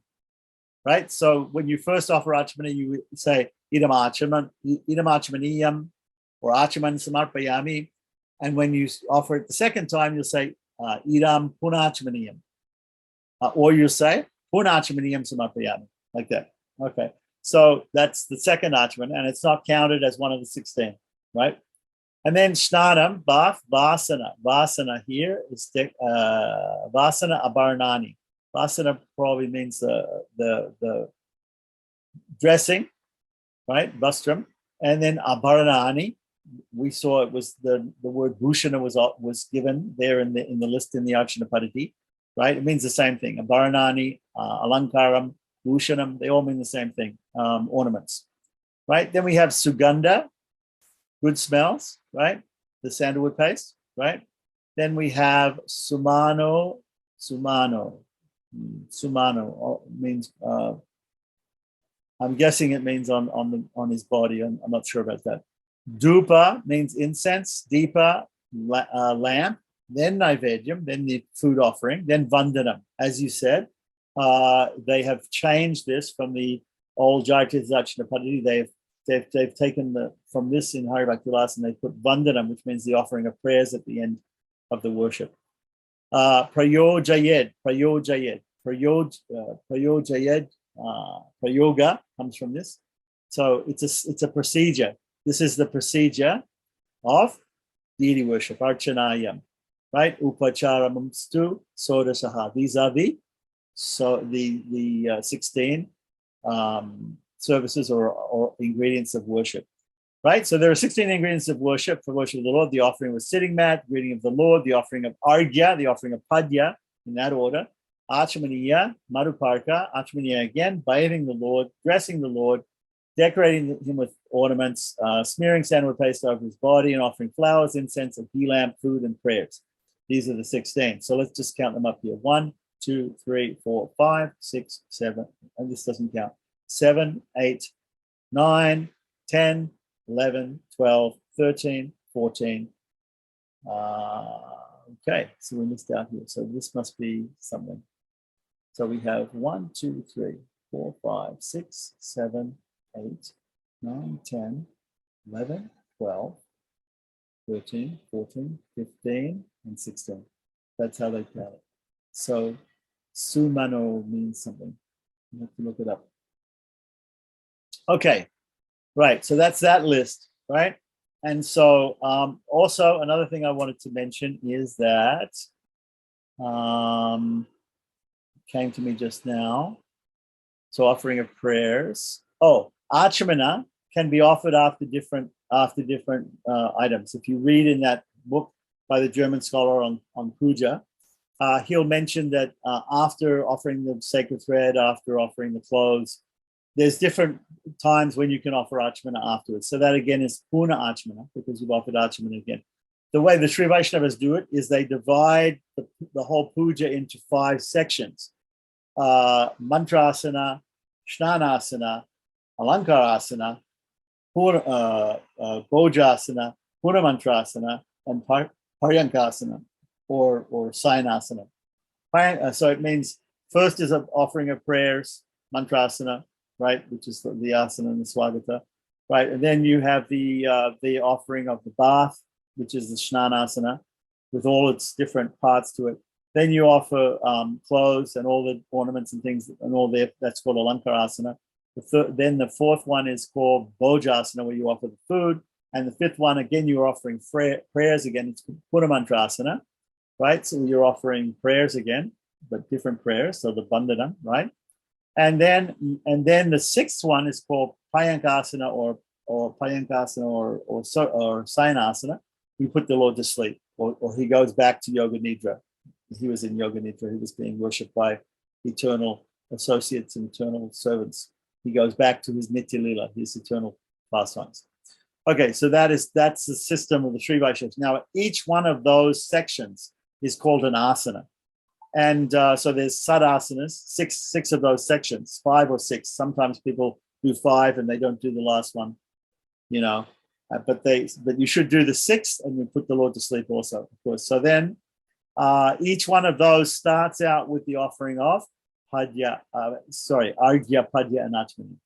right? So when you first offer achmana, you say idam achmaniyam or achaman samarpayami, and when you offer it the second time, you'll say idam punachmaniyam, or you'll say punachmaniyam samarpayami, like that. Okay, so that's the second achman, and it's not counted as one of the 16, right? And then snanam, bath, vasana. Vasana here is vasana abaranani. Vasana probably means the dressing, right? Vastram. And then abaranani, we saw it was the word bhushana was given there in the list in the Archana Padati, right? It means the same thing. Abaranani, alankaram, bhushanam, they all mean the same thing, ornaments, right? Then we have sugandha, good smells, right? The sandalwood paste, right? Then we have sumano means, I'm guessing it means on his body. I'm not sure about that. Dhupa means incense, deepa, lamp, then naivedyam, then the food offering, then vandanam. As you said, they have changed this from the old Jayanti Dachina Padati. They've taken from this in Hari Bhakti Vilasa and they put vandanam, which means the offering of prayers at the end of the worship. Prayojayed, prayoga comes from this. So it's a procedure. This is the procedure of deity worship, archanayam, right? Upacharamamstu sodasaha. These are the 16 services or ingredients of worship, right? So there are 16 ingredients of worship for worship of the Lord. The offering of a sitting mat, greeting of the Lord, the offering of argya, the offering of padya, in that order, achmaniya, madhuparka, achmaniya again, bathing the Lord, dressing the Lord, decorating him with ornaments, smearing sandalwood paste over his body, and offering flowers, incense, a ghee lamp, food, and prayers. These are the 16. So let's just count them up here. 1, 2, 3, 4, 5, 6, 7, and this doesn't count. 7, 8, 9, 10, 11, 12, 13, 14. Okay, so we missed out here. So this must be something. So we have 1, 2, 3, 4, 5, 6, 7, 8, 9, 10, 11, 12, 13, 14, 15, and 16. That's how they count it. So sumano means something. You have to look it up. Okay, right. So that's that list, right? And so also another thing I wanted to mention is that came to me just now. So offering of prayers. Oh, achmana can be offered after different items. If you read in that book by the German scholar on puja, he'll mention that after offering the sacred thread, after offering the clothes, there's different times when you can offer achmana afterwards. So that again is purna achmana, because you've offered achmana again. The way the Sri Vaishnavas do it is they divide the whole puja into 5 sections. Mantrasana, Shnanasana, Alankarasana, Bhojasana, Punamantrasana, and Paryankasana, or Sayanasana. So it means first is an offering of prayers, Mantrasana, right, which is the asana and the swagata, right, and then you have the offering of the bath, which is the Snanasana, with all its different parts to it. Then you offer clothes and all the ornaments and things and all that's called Alankarasana. Then the fourth one is called Bhojasana, where you offer the food. And the fifth one, again, you're offering prayers again. It's Punamantrasana, right? So you're offering prayers again, but different prayers. So the Bandhanam, right? And then the sixth one is called Payankasana or Sayanasana. You put the Lord to sleep, or he goes back to Yoga Nidra. He was in Yoga Nidra. He was being worshipped by eternal associates and eternal servants. He goes back to his Nitya Lila, his eternal pastimes. Okay, so that's the system of the Sri Vaishnavas. Now, each one of those sections is called an asana. And so there's sadasanas, six of those sections, 5 or 6. Sometimes people do 5 and they don't do the last one, but you should do the 6th and you put the Lord to sleep also, of course. So then each one of those starts out with the offering of Arghya, Padya, and Achmani.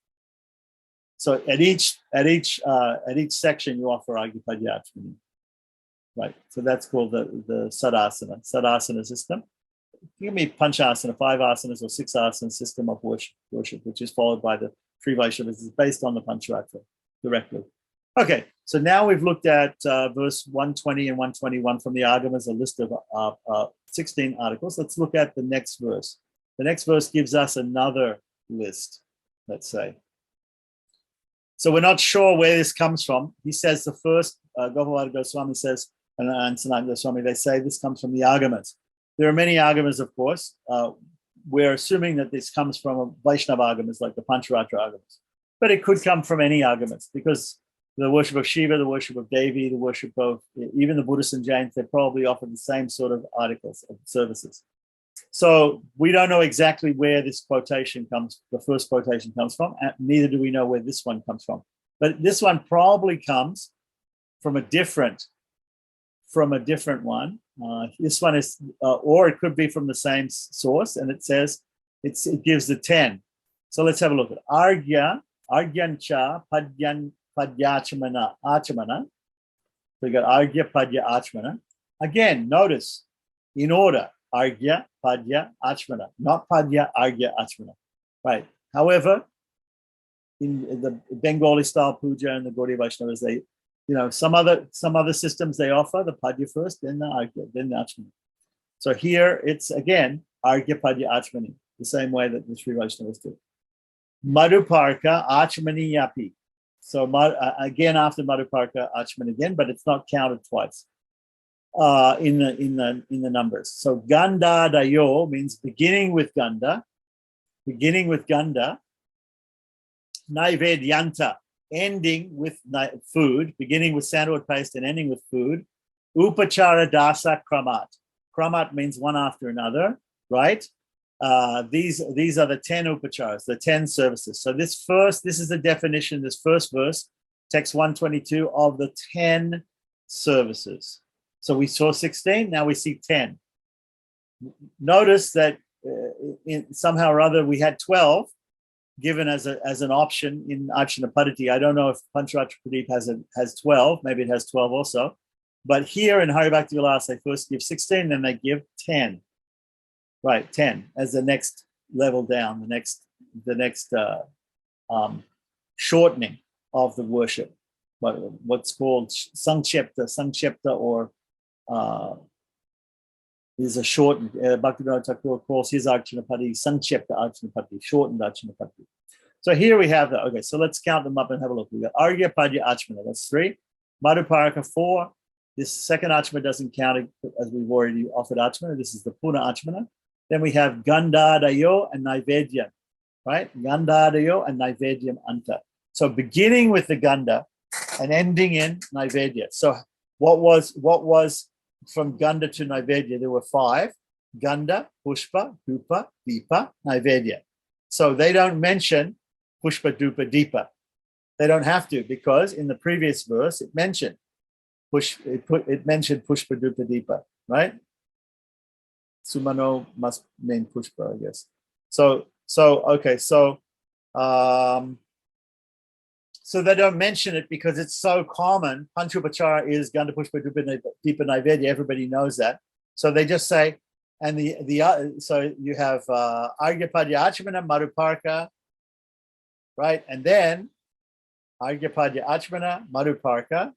So at each section you offer Arghya, Padya, Achmani. Right. So that's called the Sadasana system. Give me Panchasana, 5 asanas or 6 asana system of worship, which is followed by the Sri Vaishnavas. It's based on the Pancharatra directly. Okay, so now we've looked at verse 120 and 121 from the Agamas, a list of 16 articles. Let's look at the next verse. The next verse gives us another list, let's say. So we're not sure where this comes from. He says the first, Gopalvada Goswami says, and Sanatana Goswami, they say this comes from the Agamas. There are many Agamas, of course. We're assuming that this comes from Vaishnava Agamas, like the Pancharatra Agamas. But it could come from any Agamas, because the worship of Shiva, the worship of Devi, the worship of even the Buddhists and Jains, they probably offer the same sort of articles of services. So we don't know exactly where this quotation comes, the first quotation comes from, and neither do we know where this one comes from. But this one probably comes from a different one. This one is, or it could be from the same source, and it says, it gives the 10. So let's have a look at Arghya, Arghyancha, Padyachmana, Achmana. So we got Arghya, Padya, Achmana. Again, notice, in order, Arghya, Padya, Achmana, not Padya, Arghya, Achmana. Right. However, in the Bengali style puja and the Gaudiya Vaishnavas, they, some other systems they offer the Padya first, then the Arghya, then the Achmani. So here it's again Arghya, Padya, Achmani, the same way that the Sri Vaishnavas do. Madhuparka, Achmani, Yapi. So again after Madhuparka, Achmani again, but it's not counted twice in the numbers. So Ganda Dayo means beginning with Ganda, Naivedyanta, ending with food, beginning with sandalwood paste and ending with food. Upachara dasa kramat. Kramat means one after another, right? These are the 10 upacharas, the 10 services. So this is the definition, this first verse, text 122 of the 10 services. So we saw 16, now we see 10. Notice that somehow or other we had 12 given as an option in Archana Paddhati. I don't know if Pancharatra Pradeep has 12, maybe it has 12 also. But here in Hari Bhakti Vilasa, they first give 16, then they give 10. Right, 10 as the next level down, the next shortening of the worship, what's called Sanchepta, or is a shortened. Bhaktivinoda Thakur calls his Archana Paddhati Sanchepta Archana Paddhati, shortened Archana Paddhati. So here we have that. Okay, so let's count them up and have a look. We got Arghya, Padya, Achmana. That's 3. Madhuparaka 4. This second Achmana doesn't count as we've already offered Achmana. This is the Puna Achmana. Then we have Gandhadayo and Naivedyam, right? Gandhadayo and Naivedyam Anta. So beginning with the Ganda and ending in Naivedya. So what was from Ganda to Naivedya? There were 5: Ganda, Pushpa, Dhupa, Deepa, Naivedya. So they don't mention Pushpa, Dhupa, Deepa. They don't have to, because in the previous verse it mentioned Pushpa Dupa Deepa, right? Sumano must mean Pushpa, I guess. So they don't mention it because it's so common. Panchupachara is Ganda Pushpa Deepa Naivedya. Everybody knows that. So they just say, and so you have Argyapadya Achmana Madhuparka, right? And then Argyapadya Achmana Madhuparka,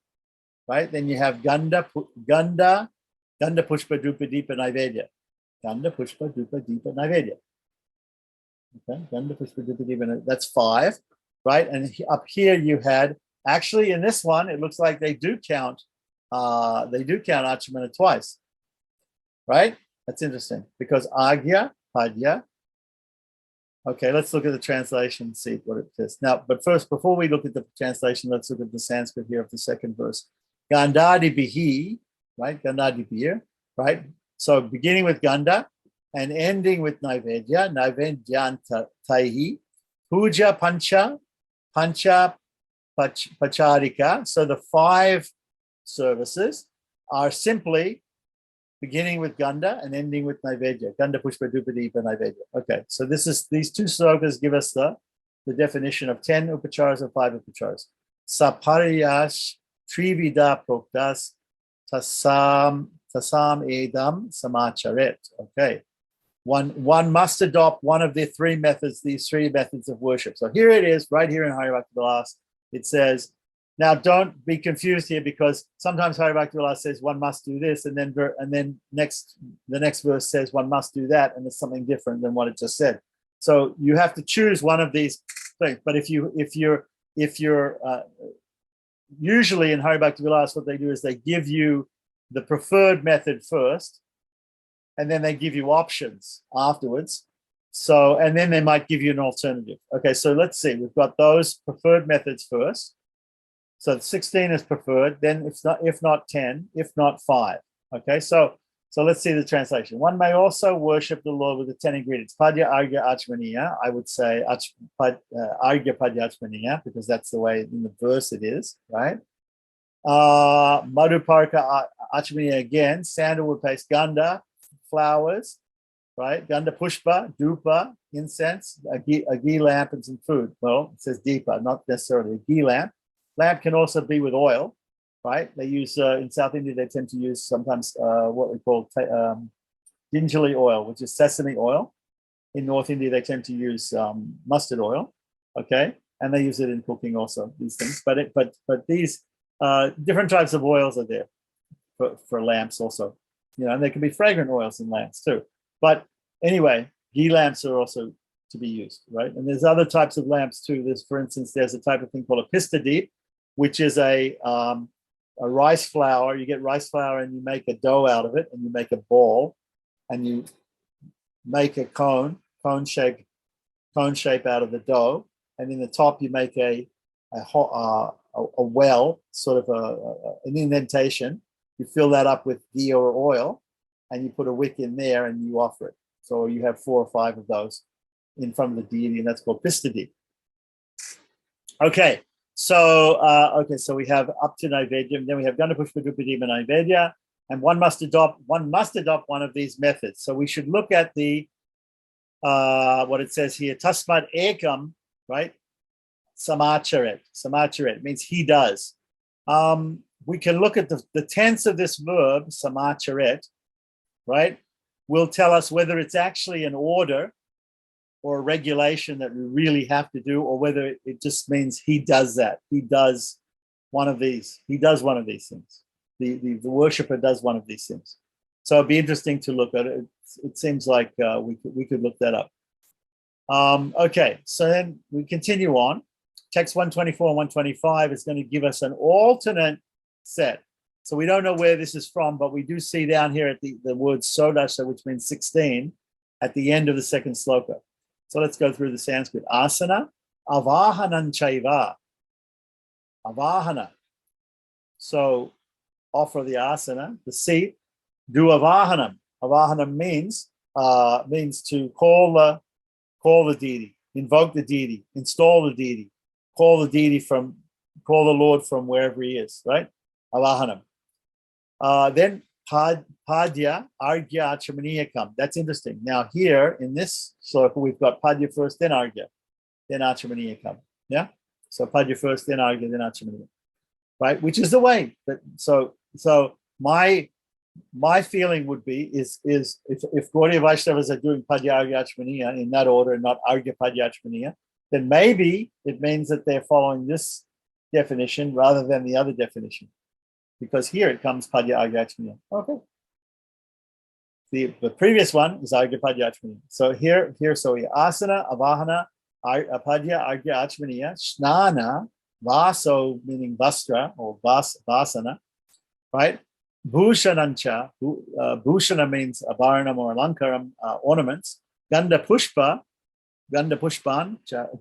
right? Then you have Ganda Pushpa Dupa Deepa Naivedya. Ganda Pushpa Dupa Deepa Naivedya. Okay, Ganda Pushpa Dupa Deepa, that's 5, right? And up here you had, actually in this one, it looks like they do count Achmana twice, right? That's interesting, because Agya, Padya. Okay, let's look at the translation and see what it says. Now, but first, before we look at the translation, let's look at the Sanskrit here of the second verse. Gandhadi Bihi, right? Gandhadi Bir, right? So beginning with Ganda and ending with Naivedya, Naivedyantahi, Puja Pancha Pacharika. So the 5 services are simply beginning with Ganda and ending with Naivedya. Ganda Pushpa Dupa Deepa Naivedya. Okay, so these 2 slokas give us the definition of 10 upacharas and 5 upacharas. Sapariyash Trivida Proktas Tasam Edam Samacharet. Okay. One must adopt one of the 3 methods, these 3 methods of worship. So here it is, right here in Hari Bhakti Vilas. It says, now don't be confused here, because sometimes Hari Bhakti Vilas says one must do this, and then the next verse says one must do that, and it's something different than what it just said. So you have to choose one of these things. But if you're usually in Hari Bhakti Vilas, what they do is they give you the preferred method first, and then they give you options afterwards. So, and then they might give you an alternative. Okay, so let's see. We've got those preferred methods first. So 16 is preferred, then if not 10, if not 5. Okay, so let's see the translation. One may also worship the Lord with the 10 ingredients. Padya, Argya, Achmaniya. I would say Argya, Padya, Achmaniya, because that's the way in the verse it is, right? Madhuparka, Achmaniya again, sandalwood paste, Ganda, flowers, right? Ganda Pushpa, Dupa, incense, a ghee lamp, and some food. Well, it says Deepa, not necessarily a ghee lamp. Lamp can also be with oil, right? They use, in South India, they tend to use sometimes what we call gingerly oil, which is sesame oil. In North India, they tend to use mustard oil, okay? And they use it in cooking also, these things. But these different types of oils are there for lamps also. You know, and there can be fragrant oils in lamps too. But anyway, ghee lamps are also to be used, right? And there's other types of lamps too. There's, for instance, there's a type of thing called a pista deep, which is a rice flour. You get rice flour and you make a dough out of it, and you make a ball, and you make a cone shape out of the dough, and in the top you make a well, sort of an indentation. You fill that up with ghee or oil, and you put a wick in there, and you offer it. So you have 4 or 5 of those in front of the deity, and that's called pistadi. Okay, so we have up to Naivedya, then we have Ganda Pushpa Dupa Deepa Naivedya, and one must adopt one of these methods. So we should look at the what it says here, Tasmad Ekam, right? Samacharet means he does. We can look at the tense of this verb, samacharet, right? Will tell us whether it's actually an order or a regulation that we really have to do, or whether it just means he does that. He does one of these. He does one of these things. The worshipper does one of these things. So it'd be interesting to look at it. It seems like we could look that up. Okay, so then we continue on. Text 124 and 125 is going to give us an alternate set. So we don't know where this is from, but we do see down here at the word Sodasha, which means 16, at the end of the second sloka. So let's go through the Sanskrit. Asana, avahanan chaiva. Avahana. So offer the asana, the seat. Do avahanam. Avahanam means to call the deity, invoke the deity, install the deity, call the deity call the Lord from wherever he is, right? Avahanam. Then Padya, Argya, Achramaniya come. That's interesting. Now here in this circle, we've got Padya first, then Argya, then Achramaniya come. Yeah? So Padya first, then Argya, then Achramaniya. Right? Which is the way. But so my feeling would be is if Gaudiya Vaishnavas are doing Padya, Argya, Achramaniya in that order and not Argya, Padya, Achramaniya, then maybe it means that they're following this definition rather than the other definition. Because here it comes Padya, Argya, Achramaniya. Okay. The previous one is Argya, Padya, Achramaniya. So here, asana, avahana, Padya, Argya, Achramaniya, snana, vaso, meaning vastra or vasana, right? Bhushanancha, bhushana means abaranam or alankaram, ornaments. Ganda pushpan,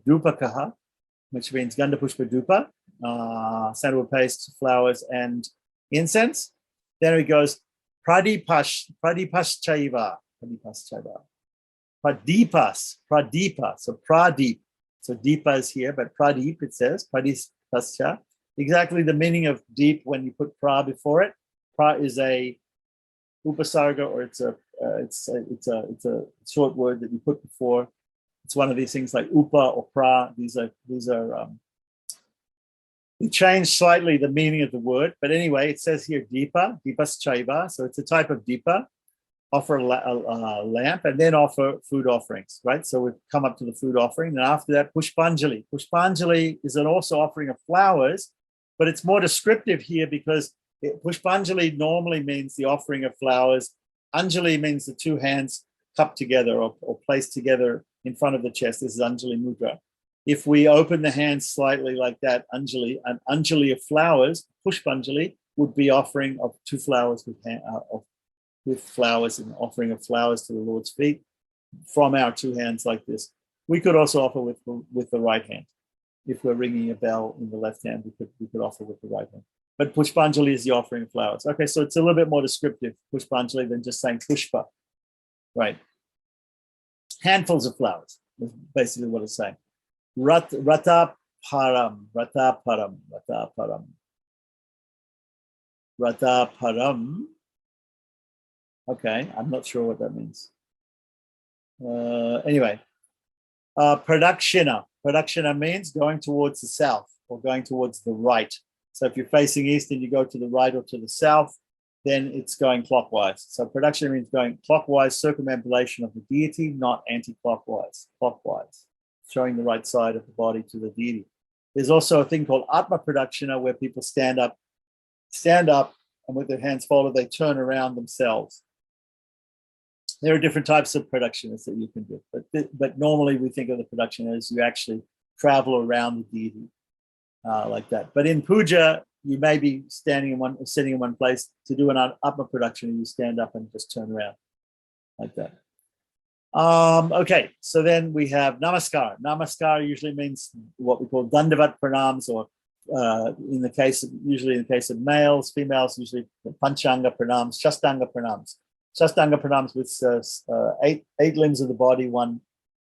dupakaha, which means ganda pushpa dupa, sandalwood paste, flowers, and incense. Then it goes pradipaschaiva, pradipa, so pradeep. So deepa is here, but pradeep it says, pradipascha. Exactly the meaning of deep when you put pra before it. Pra is a upasarga, or it's a short word that you put before. It's one of these things like upa or pra. These are we changed slightly the meaning of the word, but anyway, it says here deepa, deepaschaiva. So it's a type of deepa. Offer a lamp and then offer food offerings, right? So we've come up to the food offering, and after that, pushpanjali. Pushpanjali is an also offering of flowers, but it's more descriptive here because pushpanjali normally means the offering of flowers. Anjali means the two hands cupped together or placed together in front of the chest. This is Anjali Mudra. If we open the hands slightly like that, Anjali, an Anjali of flowers, pushpanjali, would be offering of two flowers with flowers and offering of flowers to the Lord's feet from our two hands like this. We could also offer with the right hand. If we're ringing a bell in the left hand, we could offer with the right hand. But pushpanjali is the offering of flowers. Okay, so it's a little bit more descriptive, pushpanjali, than just saying pushpa, right? Handfuls of flowers is basically what it's saying. Rata param. Okay, I'm not sure what that means. Anyway, pradakshina. Pradakshina means going towards the south or going towards the right. So if you're facing east and you go to the right or to the south, then it's going clockwise. So pradakshina means going clockwise, circumambulation of the deity, not anti-clockwise, clockwise, showing the right side of the body to the deity. There's also a thing called atma pradakshina where people stand up, and with their hands folded, they turn around themselves. There are different types of pradakshinas that you can do, but normally we think of the pradakshina as you actually travel around the deity like that. But in puja, you may be sitting in one place. To do an atma pradakshina, you stand up and just turn around like that. Okay, so then we have namaskar. Namaskar usually means what we call dandavat pranams, or usually in the case of males, females, usually panchanga pranams, shastanga pranams. Shastanga pranams with eight limbs of the body, one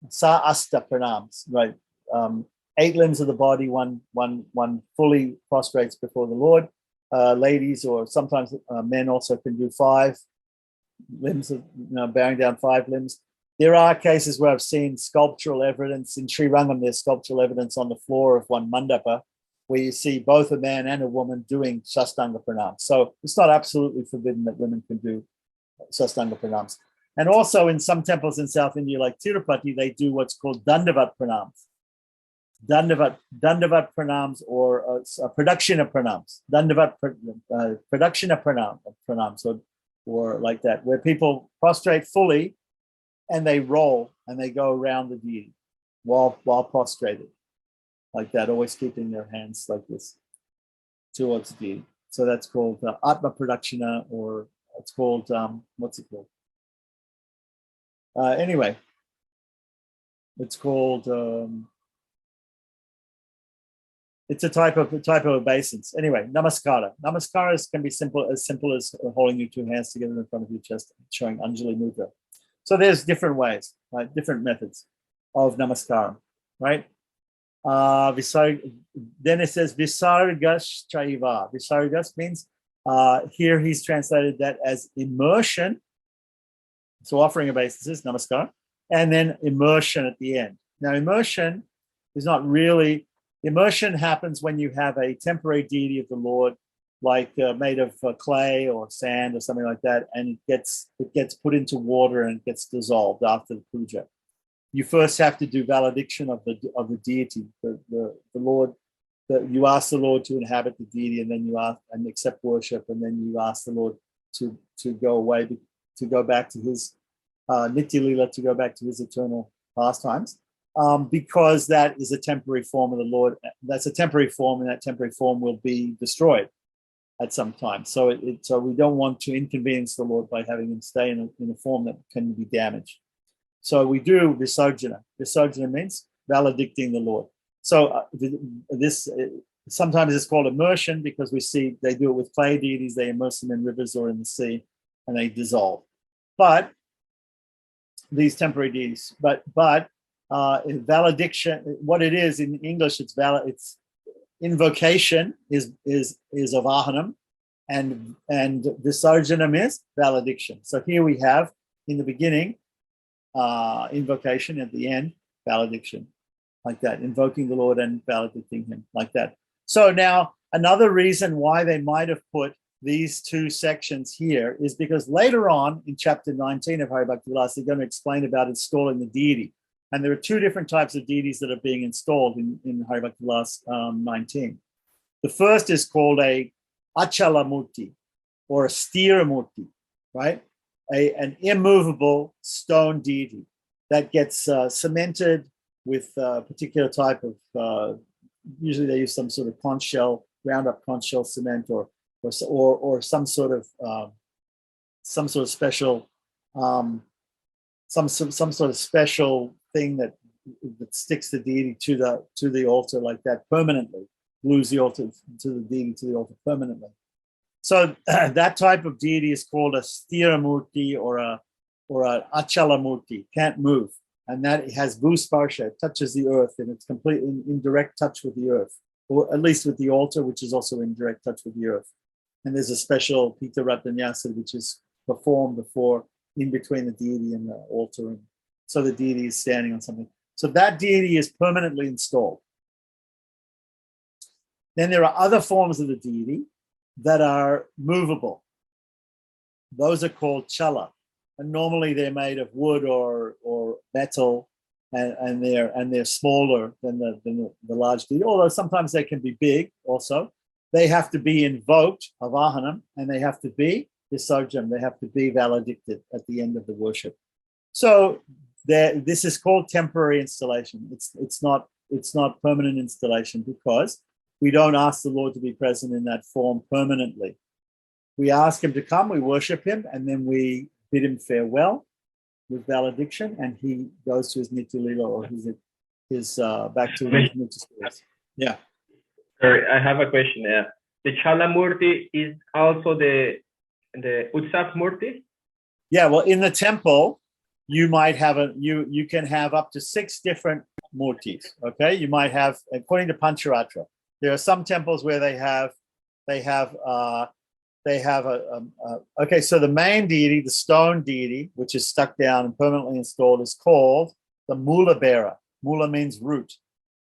sa asta pranams, right? 8 limbs of the body, one fully prostrates before the Lord. Ladies, or sometimes men also can do 5 limbs, bowing down 5 limbs. There are cases where I've seen sculptural evidence in Sri Rangam. There's sculptural evidence on the floor of one mandapa where you see both a man and a woman doing shastanga pranams. So it's not absolutely forbidden that women can do shastanga pranams. And also in some temples in South India, like Tirupati, they do what's called dandavat pranams. Dandavat pranams, or pradakshina pranams. Dandavat pradakshina pranams, or like that, where people prostrate fully and they roll and they go around the deity while prostrated, like that, always keeping their hands like this towards the deity. So that's called atma pradakshina, or it's called what's it called? Anyway, it's called. It's a type of obeisance. Anyway, namaskara. Namaskaras can be as simple as holding your 2 hands together in front of your chest, showing Anjali Mudra. So there's different ways, right? Different methods of namaskara, right? Then it says Visargas Chaiva. Visargas means here he's translated that as immersion. So offering obeisances, namaskar, and then immersion at the end. Now, immersion is not really, immersion happens when you have a temporary deity of the Lord, like made of clay or sand or something like that, and it gets put into water and it gets dissolved after the puja. You first have to do valediction of the deity, the Lord. You ask the Lord to inhabit the deity, and then you ask and accept worship, and then you ask the Lord to go away, to go back to his Nitya Lila, to go back to his eternal pastimes, because that is a temporary form of the Lord. That's a temporary form, and that temporary form will be destroyed at some time. So so we don't want to inconvenience the Lord by having him stay in a form that can be damaged. So we do Visarjana. Visarjana means valedicting the Lord. So this sometimes it's called immersion, because we see they do it with clay deities. They immerse them in rivers or in the sea, and they dissolve. But these temporary deities. But valediction, what it is in English, it's invocation is of Vahanam, and Visarjanam is valediction. So here we have in the beginning invocation, at the end valediction, like that, invoking the Lord and valedicting him, like that. So now another reason why they might have put these two sections here is because later on in chapter 19 of Hari Bhakti Vilasa, they're going to explain about installing the deity. And there are two different types of deities that are being installed in Hari Bhakti Vilasa 19. The first is called a Achala Murti, or a Stira Murti, right? An immovable stone deity that gets cemented with a particular type of, usually they use some sort of conch shell, ground up conch shell cement, or some sort of special, some sort of special thing that sticks the deity to the altar like that permanently, glues the altar to the deity to the altar permanently. So that type of deity is called a Stira Murti or a Achala Murti, can't move. And that it has Bhusparsha, it touches the earth, and it's completely in direct touch with the earth, or at least with the altar, which is also in direct touch with the earth. And there's a special Pita Ratanyasa which is performed in between the deity and the altar. And so the deity is standing on something. So that deity is permanently installed. Then there are other forms of the deity that are movable. Those are called Shala. And normally they're made of wood or metal, and they're smaller than the large deity, although sometimes they can be big also. They have to be invoked, Avahanam, and they have to be Visarjam, they have to be valedicted at the end of the worship. So this is called temporary installation. It's not permanent installation, because we don't ask the Lord to be present in that form permanently. We ask him to come, we worship him, and then we bid him farewell with valediction, and he goes to his Nitya Lila, or his back to his Nitya spirits. Yeah. Sorry, I have a question. The Shala Murti is also the Utsava Murti? Yeah, well, in the temple, you might have you can have up to 6 different murtis. Okay, you might have, according to Pancharatra, there are some temples where they have okay, so the main deity, the stone deity, which is stuck down and permanently installed, is called the Mula bearer. Mula means root.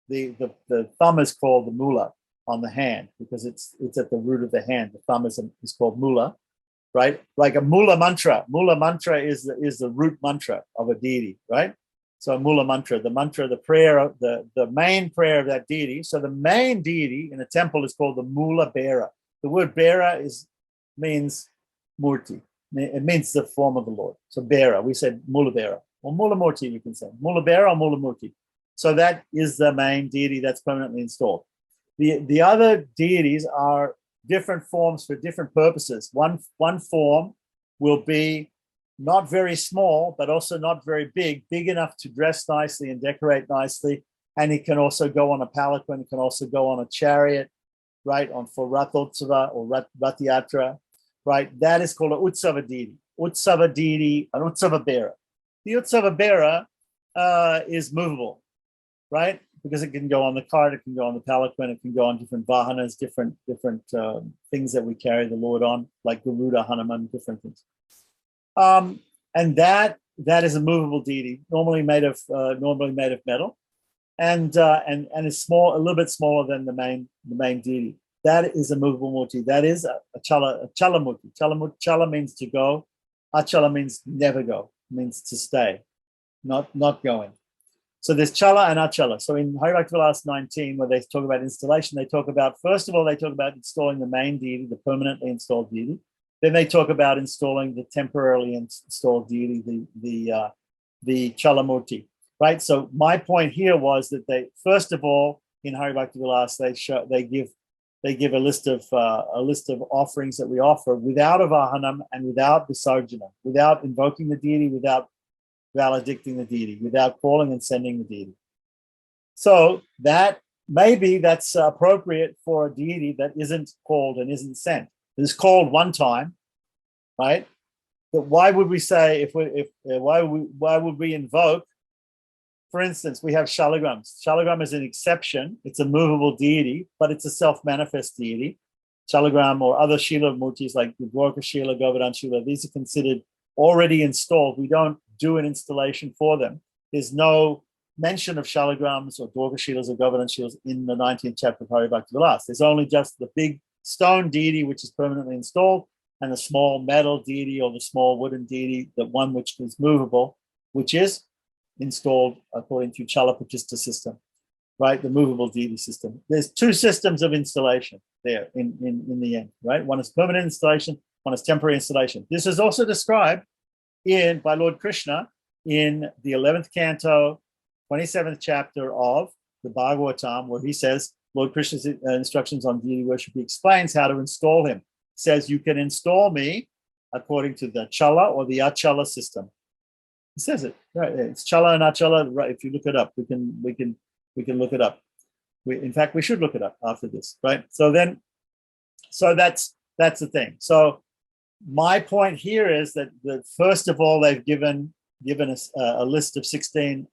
The thumb is called the Mula on the hand, because it's at the root of the hand. The thumb is called Mula, right? Like a Mula mantra. Mula mantra is the root mantra of a deity, right? So Mula mantra, the prayer, the main prayer of that deity. So the main deity in a temple is called the Mula bearer. The word bearer means murti. It means the form of the Lord. So bearer, we said Mula bearer, or Mula murti, you can say Mula bearer or Mula murti. So that is the main deity that's permanently installed. The other deities are different forms for different purposes. One form will be not very small, but also not very big enough to dress nicely and decorate nicely. And it can also go on a palanquin, it can also go on a chariot, right, for Rathotsava or Rathayatra, right? That is called an Utsava Deity. Utsava Deity, an Utsava bearer. The Utsava bearer is movable, right? because it can go on the cart, it can go on the palanquin, it can go on different vahanas, different things that we carry the Lord on, like Garuda, Hanuman, different things. And that is a movable deity, normally made of metal, and is small, a little bit smaller than the main deity. That is a movable murti. That is a chala murti. Chala means to go. Achala means never go. Means to stay, not going. So there's chala and achala. So in Hari Bhakti Vilasa 19, where they talk about installation, they talk about, first of all, they talk about installing the main deity, the permanently installed deity. Then they talk about installing the temporarily installed deity, the Chalamurti, right? So my point here was that they, first of all, in Hari Bhakti Vilasa, they give a list of offerings that we offer without a vahanam and without visarjana, without invoking the deity, without valedicting the deity, without calling and sending the deity. So that maybe that's appropriate for a deity that isn't called and isn't sent. It is called one time, right? But why would we say why would we invoke? For instance, we have shalagrams. Shalagram is an exception. It's a movable deity, but it's a self-manifest deity. Shalagram or other Shila murtis like the Dwarka Shila, Govardhan Shila, these are considered already installed. We don't do an installation for them. There's no mention of shalagrams or Dwarka Shilas or Govardhan Shilas in the 19th chapter of Hari Bhakti Vilasa. There's only just the big stone deity, which is permanently installed, and the small metal deity or the small wooden deity, the one which is movable, which is installed according to Chalapachista system, right? The movable deity system. There's two systems of installation there in the end, right? One is permanent installation, one is temporary installation. This is also described by Lord Krishna in the 11th canto, 27th chapter of the Bhagavatam, where he says, Lord Krishna's instructions on deity worship, he explains how to install him. He says, you can install me according to the Chala or the Achala system. He says it, right? It's Chala and Achala, right? If you look it up, we can look it up. In fact, we should look it up after this, right? So that's the thing. So my point here is that first of all, they've given us a list of 16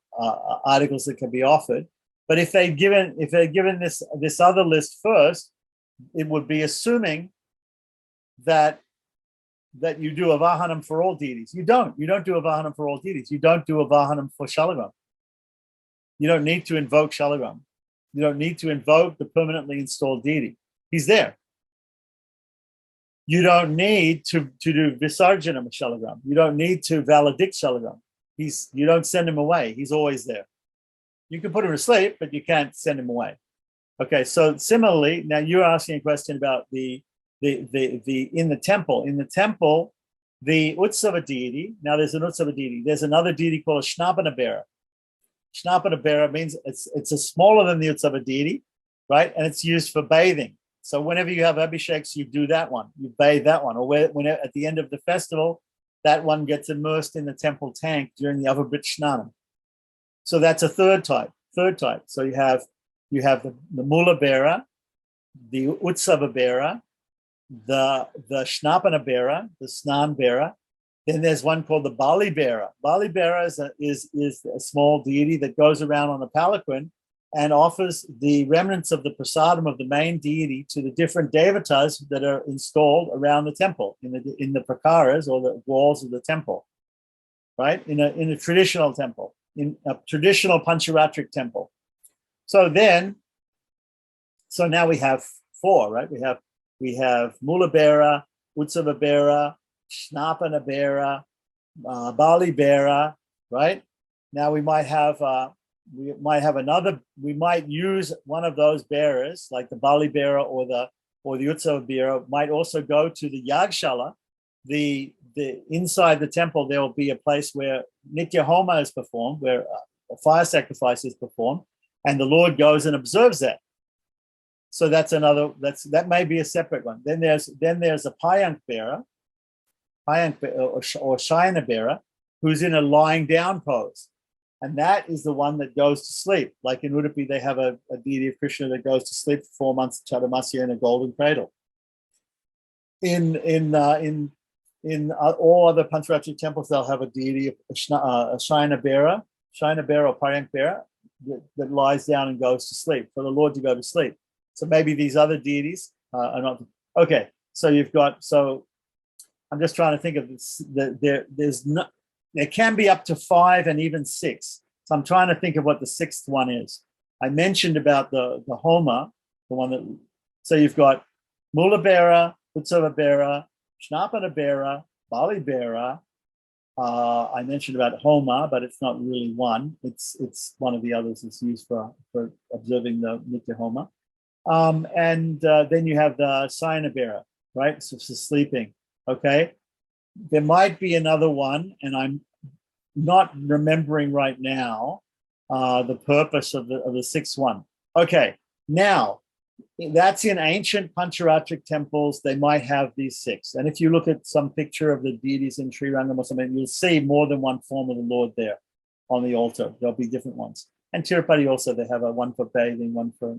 articles that can be offered. But if they've given this other list first, it would be assuming that you do a vahanam for all deities. You don't do a vahanam for all deities. You don't do a vahanam for Shalagram. You don't need to invoke Shalagram. You don't need to invoke the permanently installed deity. He's there. You don't need to do Visarjana with Shalagram. You don't need to valedict Shalagram. You don't send him away. He's always there. You can put him to sleep, but you can't send him away. Okay, so similarly, now you're asking a question about the in the temple. In the temple, the Utsava Deity, now there's an Utsava Deity. There's another deity called a Shnapana Bera. Shnapana Bera means it's a smaller than the Utsava Deity, right? And it's used for bathing. So whenever you have abhisheks, you do that one. You bathe that one. Or when at the end of the festival, that one gets immersed in the temple tank during the Avabrit Shnanam. So that's a third type. So you have the Mula Bera, the Utsava Bera, the Shnapana Bera, the Snan Bera. Then there's one called the Bali Bera. Bali Bera is a small deity that goes around on the palanquin and offers the remnants of the prasadam of the main deity to the different devatas that are installed around the temple in the prakaras or the walls of the temple, right? In a traditional temple, in a traditional Pancharatric temple. So now we have four, right? We have Mula Bera, Utsava Bera, Shnapana Bera, Bali Bera, right? Now we might use one of those bearers, like the Bali Bera or the Utsava Bera, might also go to the Yagshala. The inside the temple, there will be a place where Nitya Homa is performed, where a fire sacrifice is performed, and the Lord goes and observes that. So that may be a separate one. Then there's a Payank bearer, or Shayana bearer, who's in a lying down pose. And that is the one that goes to sleep. Like in Udupi, they have a deity of Krishna that goes to sleep for 4 months, Chadamasya, in a golden cradle. In all other Pancharatric temples, they'll have a deity of a Shayana bearer or Payank bearer, that lies down and goes to sleep, for the Lord to go to sleep. So maybe these other deities are not. Okay, so you've got, so I'm just trying to think of this. There can be up to 5 and even 6. So I'm trying to think of what the 6th one is. I mentioned about the Homa, the one that, so you've got Mula Bera, Utsava Bera, Shnapana Bera, Bali Bera. I mentioned about Homa, but it's not really one. It's one of the others that's used for observing the Nitya Homa. And then you have the Sayana Bera, right? So for sleeping. Okay. There might be another one, and I'm not remembering right now the purpose of the 6th one. Okay. Now, that's in ancient Pancharatric temples. They might have these 6. And if you look at some picture of the deities in Sri Rangam or something, you'll see more than one form of the Lord there on the altar. There'll be different ones. And Tirupati also, they have a one for bathing, one for,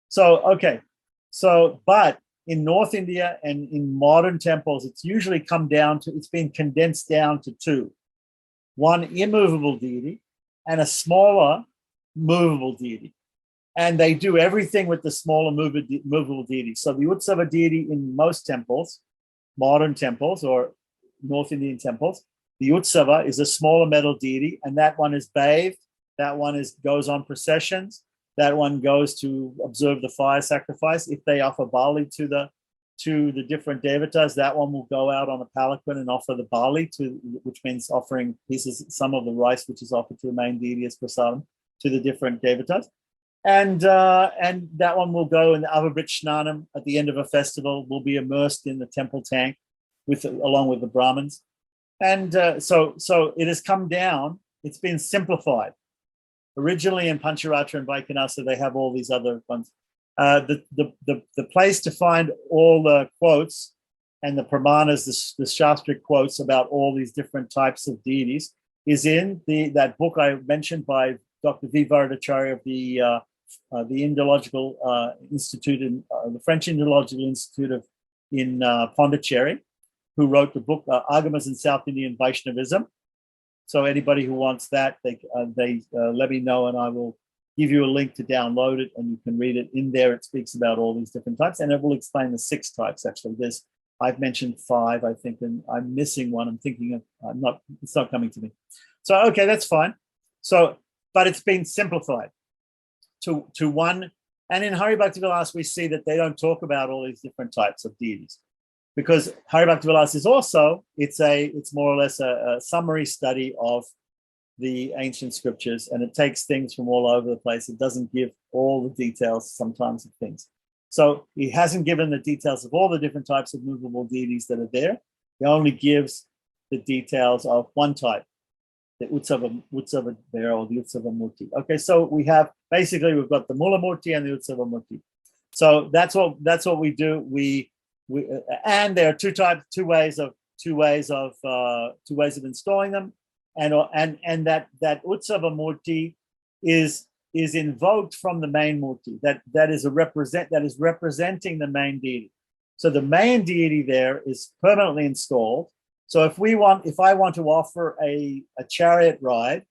So, okay. So, but in North India and in modern temples, it's usually come down to, it's been condensed down to 2. One immovable deity and a smaller movable deity. And they do everything with the smaller movable deity. So the Utsava deity in most temples, modern temples or North Indian temples, the Utsava is a smaller metal deity, and that one is bathed. That one goes on processions. That one goes to observe the fire sacrifice. If they offer bali to the different devatas, that one will go out on a palanquin and offer the bali, which means offering pieces, some of the rice which is offered to the main deity as prasadam to the different devatas. And that one will go in the Avabrit Snanam at the end of a festival, will be immersed in the temple tank along with the Brahmins. And so it has come down, it's been simplified. Originally in Pancharatra and Vaikanasa, they have all these other ones. The place to find all the quotes and the pramanas, the Shastric quotes about all these different types of deities is in that book I mentioned by Dr. V. Varadacharya of the Indological Institute, the French Indological Institute in Pondicherry, who wrote the book Agamas in South Indian Vaishnavism. So anybody who wants that, they let me know, and I will give you a link to download it, and you can read it. In there, it speaks about all these different types, and it will explain the 6 types. Actually, I've mentioned 5, I think, and I'm missing one. I'm thinking of it's not coming to me. So okay, that's fine. So, but it's been simplified to one. And in Hari Bhakti Vilas, we see that they don't talk about all these different types of deities, because Hari Bhakti Vilas is also, it's more or less a summary study of the ancient scriptures, and it takes things from all over the place. It doesn't give all the details sometimes of things. So he hasn't given the details of all the different types of movable deities that are there. He only gives the details of one type, the Utsava Bera or the Utsava Murti. Okay, so we've got the Mula Murti and the Utsava Murti. So that's what we do. We and there are two ways of installing them, and that Utsava Murti is invoked from the main Murti that is representing the main deity. So the main deity there is permanently installed. So if I want to offer a chariot ride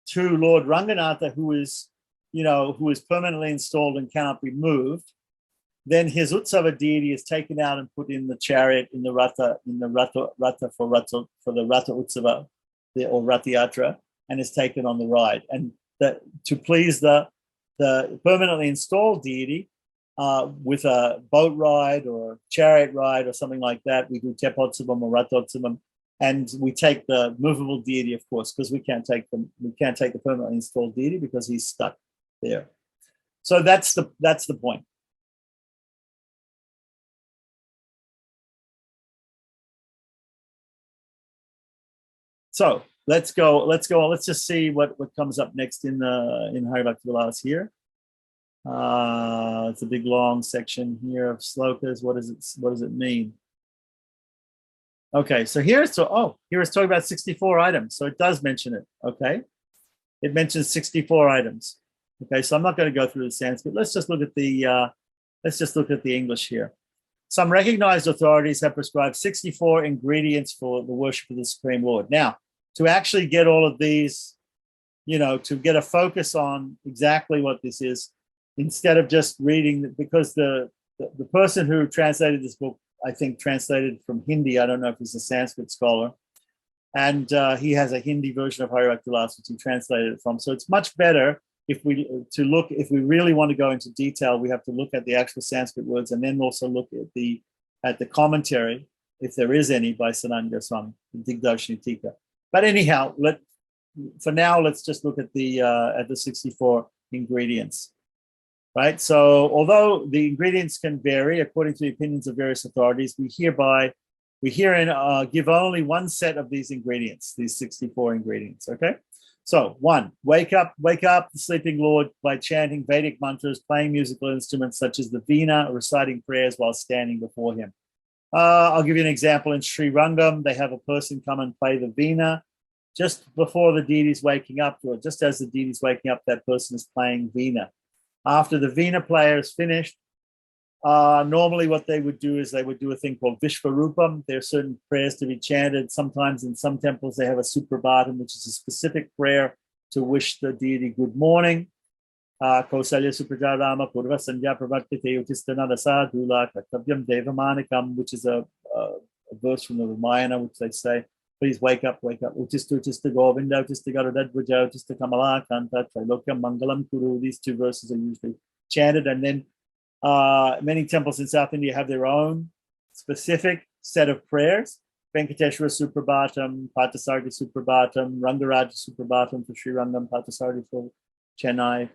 to Lord Ranganatha, who is permanently installed and cannot be moved, then his Utsava deity is taken out and put in the chariot, in the Ratha for the Ratha Utsava or Ratha Yatra, and is taken on the ride. And to please the permanently installed deity, with a boat ride or a chariot ride or something like that, we do Tepotsavam or Rathotsavam, and we take the movable deity, of course, because we can't take the permanently installed deity because he's stuck there. So that's the point. So let's go. Let's just see what comes up next in Hari Bhakti Vilas here. It's a big long section here of slokas. What does it mean? Okay, so here it's talking about 64 items. So it does mention it. Okay, it mentions 64 items. Okay, so I'm not going to go through the Sanskrit. Let's just look at the English here. Some recognized authorities have prescribed 64 ingredients for the worship of the Supreme Lord. Now, to actually get all of these to get a focus on exactly what this is, instead of just reading, because the person who translated this book, I think, translated from Hindi. I don't know if he's a Sanskrit scholar. And he has a Hindi version of Hari Bhakti Vilasa, which he translated it from. So it's much better if we really want to go into detail, we have to look at the actual Sanskrit words and then also look at the commentary, if there is any, by Sanatana Goswami, the Digdarshini Tika. But anyhow, for now, let's just look at the 64 ingredients. Right. So although the ingredients can vary according to the opinions of various authorities, we herein give only one set of these ingredients, these 64 ingredients. Okay. So 1, wake up the sleeping Lord by chanting Vedic mantras, playing musical instruments such as the veena, or reciting prayers while standing before him. I'll give you an example. In Sri Rangam, they have a person come and play the veena just before the deity's waking up, or just as the deity's waking up, that person is playing veena. After the veena player is finished, normally what they would do is they would do a thing called Vishvarupam. There are certain prayers to be chanted. Sometimes in some temples they have a Suprabhatam, which is a specific prayer to wish the deity good morning. Kausalya Suprajarama Purva Sandhya Pravartite Utistanada Sadhula Kartavyam Devamanikam, which is a verse from the Ramayana, which they say, please wake up. Utista Govinda, Utista Garudaja, Utista Kamala Kanta, Trilokyam Mangalam Kuru. These 2 verses are usually chanted. And then many temples in South India have their own specific set of prayers. Venkateshwara Suprabhatam, Parthasarthi Suprabhatam, Rangaraja Suprabhatam for Sri Rangam, Parthasarthi for Chennai.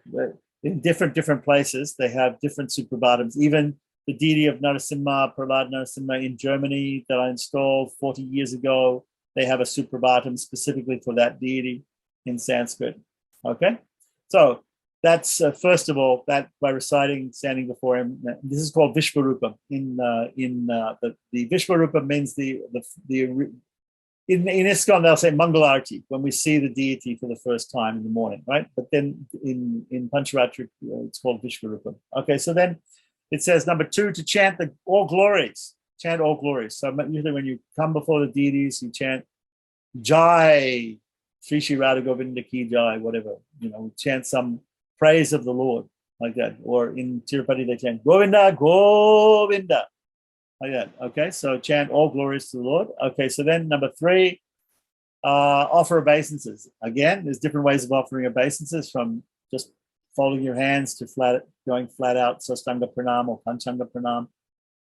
In different places, they have different Suprabhatams. Even the deity of Narasimha, Prahlad Narasimha in Germany that I installed 40 years ago, they have a Suprabhatam specifically for that deity in Sanskrit. Okay, so that's first of all, that by reciting, standing before him. This is called Vishvarupam. The Vishvarupam means in ISKCON they'll say Mangalarti when we see the deity for the first time in the morning, right? But then in Pancharatri it's called Vishvarupam. Okay, so then it says number 2 to chant all glories. Chant all glories. So usually when you come before the deities, you chant Jai, Sri Sri Radha Govinda Ki Jai, whatever. Chant some praise of the Lord, like that. Or in Tirupati, they chant Govinda, Govinda, like that. Okay, so chant all glories to the Lord. Okay, so then number 3, offer obeisances. Again, there's different ways of offering obeisances, from just folding your hands to going flat out, Sastanga Pranam or Panchanga Pranam,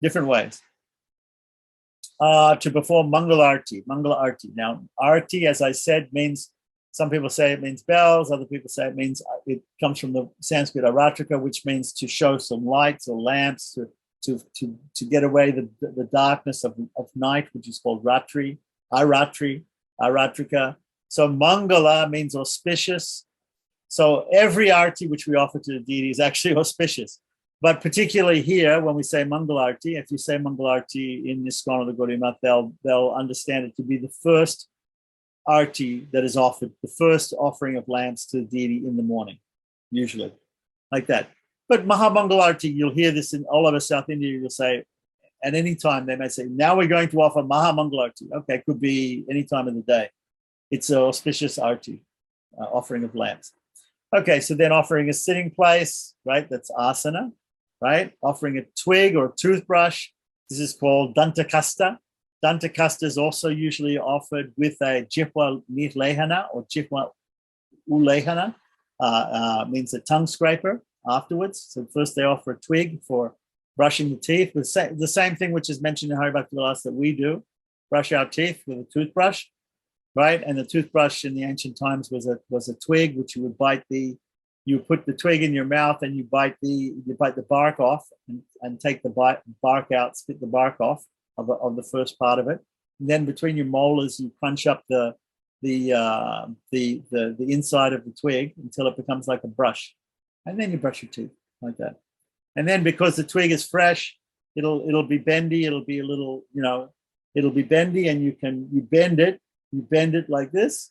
different ways. To perform Mangalarti. Now, Arti, as I said, means, some people say it means bells, other people say it comes from the Sanskrit aratrika, which means to show some lights or lamps, to get away the darkness of night, which is called Ratri, aratrika. So Mangala means auspicious. So every arti which we offer to the deity is actually auspicious. But particularly here, when we say Mangalarti, if you say Mangalarti in ISKCON or the Gaudiya Math, they'll understand it to be the first arti that is offered, the first offering of lamps to the deity in the morning, usually, like that. But Mahamangalarti, you'll hear this in all over South India, you'll say, at any time, they may say, now we're going to offer Mahamangalarti. Okay, could be any time of the day. It's an auspicious arti, offering of lamps. Okay, so then offering a sitting place, right? That's asana, right? Offering a twig or a toothbrush. This is called dantakasta. Dantakasta is also usually offered with a jihva nitlehana or jihva ulehana, means a tongue scraper afterwards. So first they offer a twig for brushing the teeth. The same thing which is mentioned in Hari Bhakti Vilasa that we do, brush our teeth with a toothbrush. Right, and the toothbrush in the ancient times was a twig which you would you put the twig in your mouth and you bite the bark off and take the bark out, spit the bark off of the first part of it. And then between your molars, you crunch up the inside of the twig until it becomes like a brush, and then you brush your teeth like that. And then because the twig is fresh, it'll be bendy. It'll be a little, it'll be bendy, and you bend it. You bend it like this,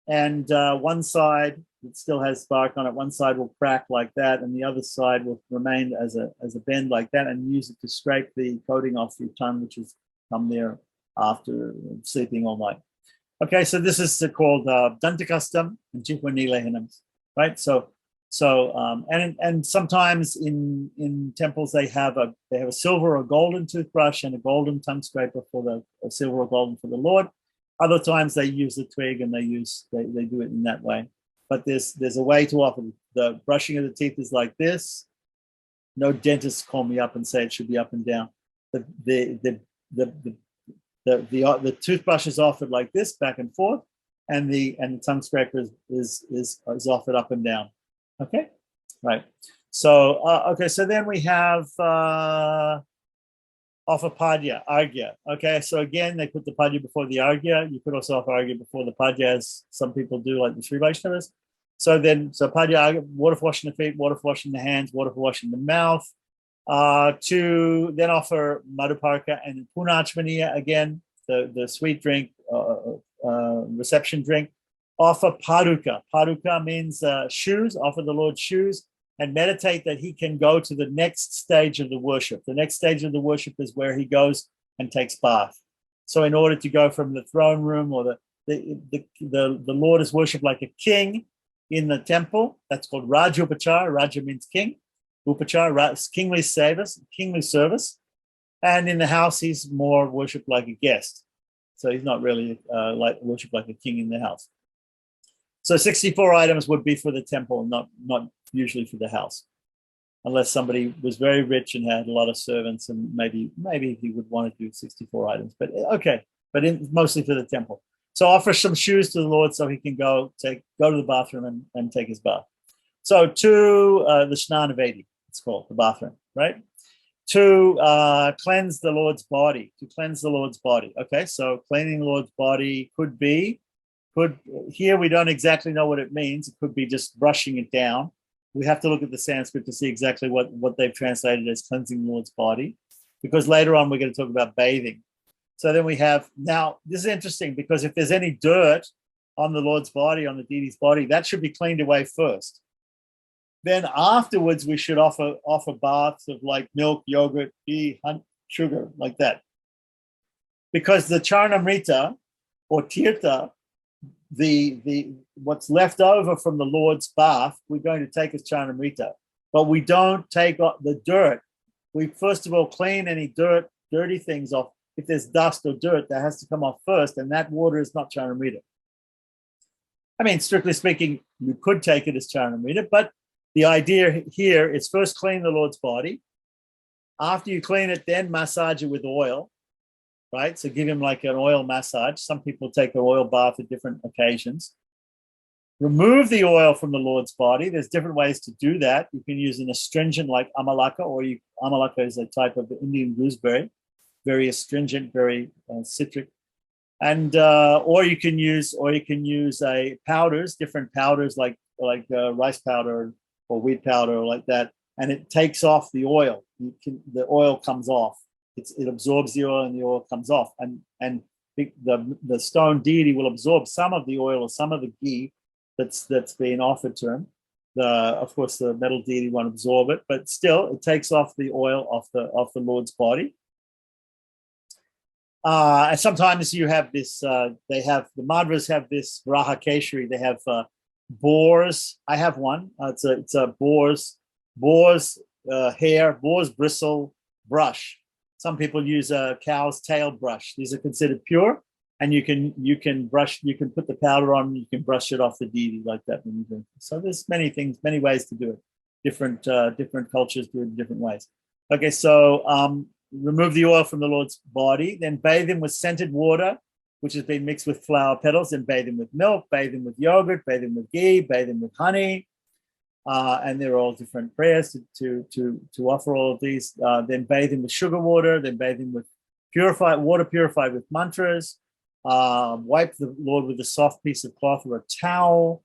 and one side, it still has bark on it, one side will crack like that, and the other side will remain as a bend like that, and use it to scrape the coating off your tongue, which has come there after sleeping all night. Okay, so this is called Dantakastam and Jihwanilehinam, right? And sometimes in temples they have a silver or golden toothbrush and a golden tongue scraper for the silver or golden for the Lord. Other times they use the twig and they do it in that way. But there's a way to offer. The brushing of the teeth is like this. No dentists call me up and say it should be up and down. The toothbrush is offered like this, back and forth, and the tongue scraper is offered up and down. Okay, right. So okay, so then we have offer padya, argya. Okay, so again they put the padya before the argya. You could also offer argya before the padya, as some people do, like the Sri Vaishnavas. So padya, argya, water for washing the feet, water for washing the hands, water for washing the mouth. To then offer madhuparka and punachmaniya, again, the sweet drink, reception drink. Offer paduka. Paduka means shoes, offer the Lord shoes, and meditate that he can go to the next stage of the worship. The next stage of the worship is where he goes and takes bath. So in order to go from the throne room, or the Lord is worshipped like a king in the temple. That's called Raja Upachara. Raja means king. Upachara, kingly service. And in the house, he's more worshipped like a guest. So he's not really worshipped like a king in the house. So 64 items would be for the temple, not usually for the house, unless somebody was very rich and had a lot of servants, and maybe he would want to do 64 items. But okay, but mostly for the temple. So offer some shoes to the Lord so he can go to the bathroom and take his bath. So the Snana Vedi, it's called, the bathroom, right? To cleanse the Lord's body, Okay, so cleaning the Lord's body here we don't exactly know what it means. It could be just brushing it down. We have to look at the Sanskrit to see exactly what they've translated as cleansing the Lord's body, because later on we're going to talk about bathing. So then we have, now this is interesting, because if there's any dirt on the Lord's body, on the deity's body, that should be cleaned away first. Then afterwards we should offer baths of like milk, yogurt, ghee, honey, sugar, like that. Because the charnamrita or tirtha, the what's left over from the Lord's bath, we're going to take as charnamrita, but we don't take the dirt. We first of all clean any dirty things off. If there's dust or dirt, that has to come off first, and that water is not charnamrita. I mean, strictly speaking, you could take it as charnamrita, but the idea here is first clean the Lord's body. After you clean it, then massage it with oil. Right? So give him like an oil massage. Some people take an oil bath at different occasions. Remove the oil from the Lord's body. There's different ways to do that. You can use an astringent like amalaka, amalaka is a type of Indian gooseberry, very astringent, very citric. And or you can use powders, different powders like rice powder or wheat powder or like that, and it takes off the oil. The oil comes off. It absorbs the oil and the oil comes off, and the stone deity will absorb some of the oil or some of the ghee that's being offered to him. Of course, the metal deity won't absorb it, but still, it takes off the oil off the Lord's body. And sometimes you have this. The Madhvas have this Raha Keshari. They have boars. I have one. It's a boar's hair, boar's bristle brush. Some people use a cow's tail brush. These are considered pure, and you can put the powder on, you can brush it off the deity like that when you drink. So there's many ways to do it. Different cultures do it in different ways. Okay, so remove the oil from the Lord's body, then bathe him with scented water, which has been mixed with flower petals, then bathe him with milk, bathe him with yogurt, bathe him with ghee, bathe him with honey. And they're all different prayers to offer all of these. Then bathe him with sugar water, then bathe him with water purified with mantras. Wipe the Lord with a soft piece of cloth or a towel,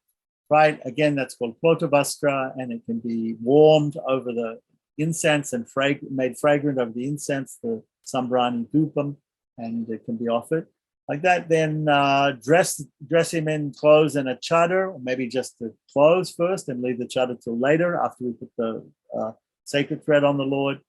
right? Again, that's called Plotavastra, and it can be warmed over the incense and made fragrant over the incense, the sambrani dupam, and it can be offered like that. Then dress him in clothes and a chadar, or maybe just the clothes first and leave the chadar till later after we put the sacred thread on the Lord.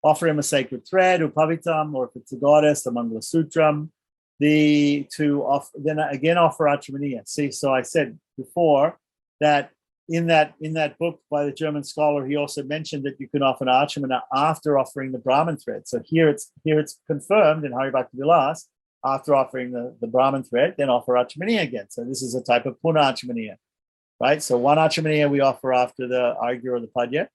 Offer him a sacred thread, upavitam, or if it's a goddess, a mangala sutram. then again offer Achramaniya. See, so I said before that in that book by the German scholar, he also mentioned that you can offer an Achramana after offering the Brahman thread. So here it's confirmed in Hari Bhakti Vilas, after offering the Brahman thread, then offer Achramaniya again. So this is a type of Puna Achramaniya, right? So one Achramaniya we offer after the Arghya or the Padya,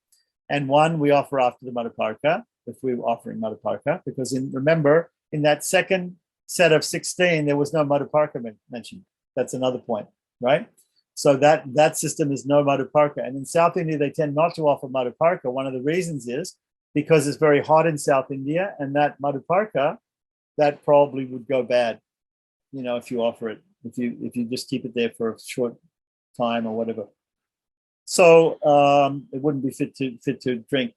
and one we offer after the Madhuparka, if we were offering Madhuparka, because remember, in that second set of 16, there was no Madhuparka mentioned. That's another point, right? So that system is no Madhuparka. And in South India, they tend not to offer Madhuparka. One of the reasons is because it's very hot in South India, and that Madhuparka, that probably would go bad, if you offer it, if you just keep it there for a short time or whatever. So it wouldn't be fit to drink.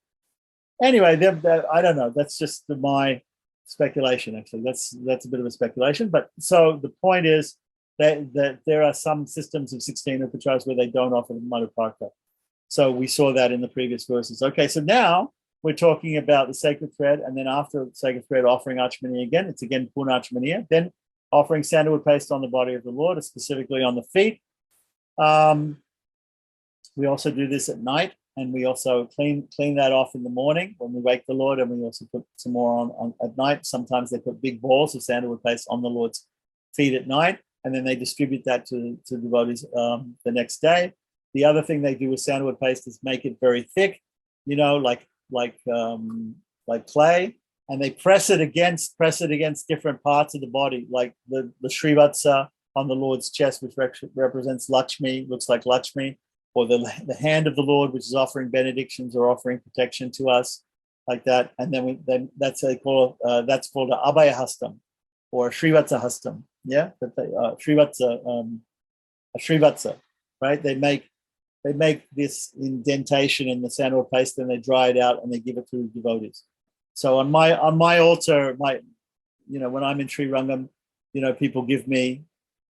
Anyway, I don't know. That's just my speculation. Actually, that's a bit of a speculation. But so the point is that there are some systems of 16 Upacaras where they don't offer the Madhuparka. So we saw that in the previous verses. Okay, so now we're talking about the sacred thread, and then after the sacred thread, offering Achramaniya again. It's again Puna Achramaniya. Then offering sandalwood paste on the body of the Lord, specifically on the feet. We also do this at night, and we also clean that off in the morning when we wake the Lord, and we also put some more on at night. Sometimes they put big balls of sandalwood paste on the Lord's feet at night, and then they distribute that to devotees the next day. The other thing they do with sandalwood paste is make it very thick, like clay, and they press it against different parts of the body, like the Srivatsa on the Lord's chest, which represents Lakshmi, looks like Lakshmi, or the hand of the Lord, which is offering benedictions or offering protection to us, like that. And then that's called an Abhaya Hastam or Srivatsa Hastam. Yeah, a Srivatsa, right? They make this indentation in the sandalwood paste, and they dry it out and they give it to the devotees. So on my altar, when I'm in Sri Rangam, people give me,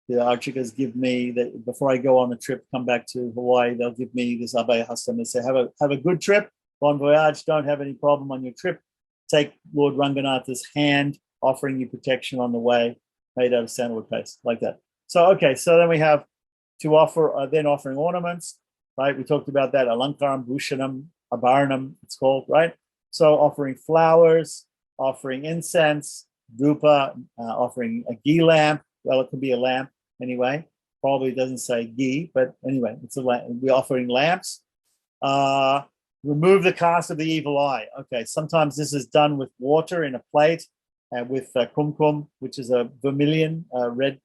the Archikas give me that before I go on a trip, come back to Hawaii, they'll give me this Abhaya Hastam. They say, have a good trip, bon voyage, don't have any problem on your trip. Take Lord Ranganatha's hand, offering you protection on the way, made out of sandalwood paste, like that. So then we have to offer, then offering ornaments, right? We talked about that, Alankaram, Bhushanam, Abharanam, it's called, right? So offering flowers, offering incense, dhupa, offering a ghee lamp. Well, it could be a lamp anyway. Probably doesn't say ghee, but anyway, it's a lamp. We're offering lamps. Remove the cast of the evil eye. Okay, sometimes this is done with water in a plate, with kumkum, which is a vermilion red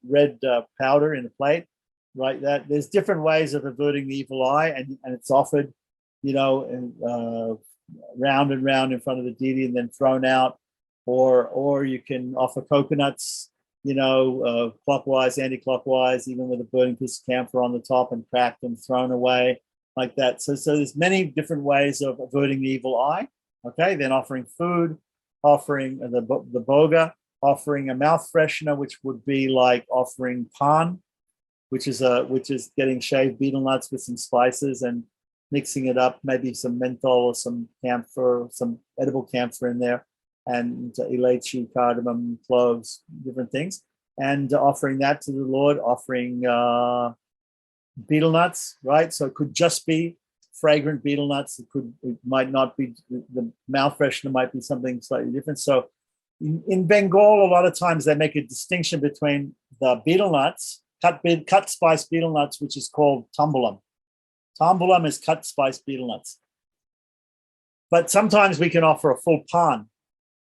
powder in a plate. Right, that there's different ways of averting the evil eye, and it's offered, round and round in front of the deity and then thrown out, or you can offer coconuts, clockwise, anti-clockwise, even with a burning piece of camphor on the top, and cracked and thrown away like that. So there's many different ways of averting the evil eye. Okay, then offering food, offering the boga, offering a mouth freshener, which would be like offering pan, which is getting shaved betel nuts with some spices and mixing it up, maybe some menthol or some camphor, some edible camphor in there, and elaichi, cardamom, cloves, different things, and offering that to the Lord, offering betel nuts, right? So it could just be fragrant betel nuts. It might not be, the mouth freshener might be something slightly different. So in Bengal, a lot of times they make a distinction between the betel nuts, cut spice betel nuts, which is called tambulam. Tambulam is cut spice betel nuts. But sometimes we can offer a full pan,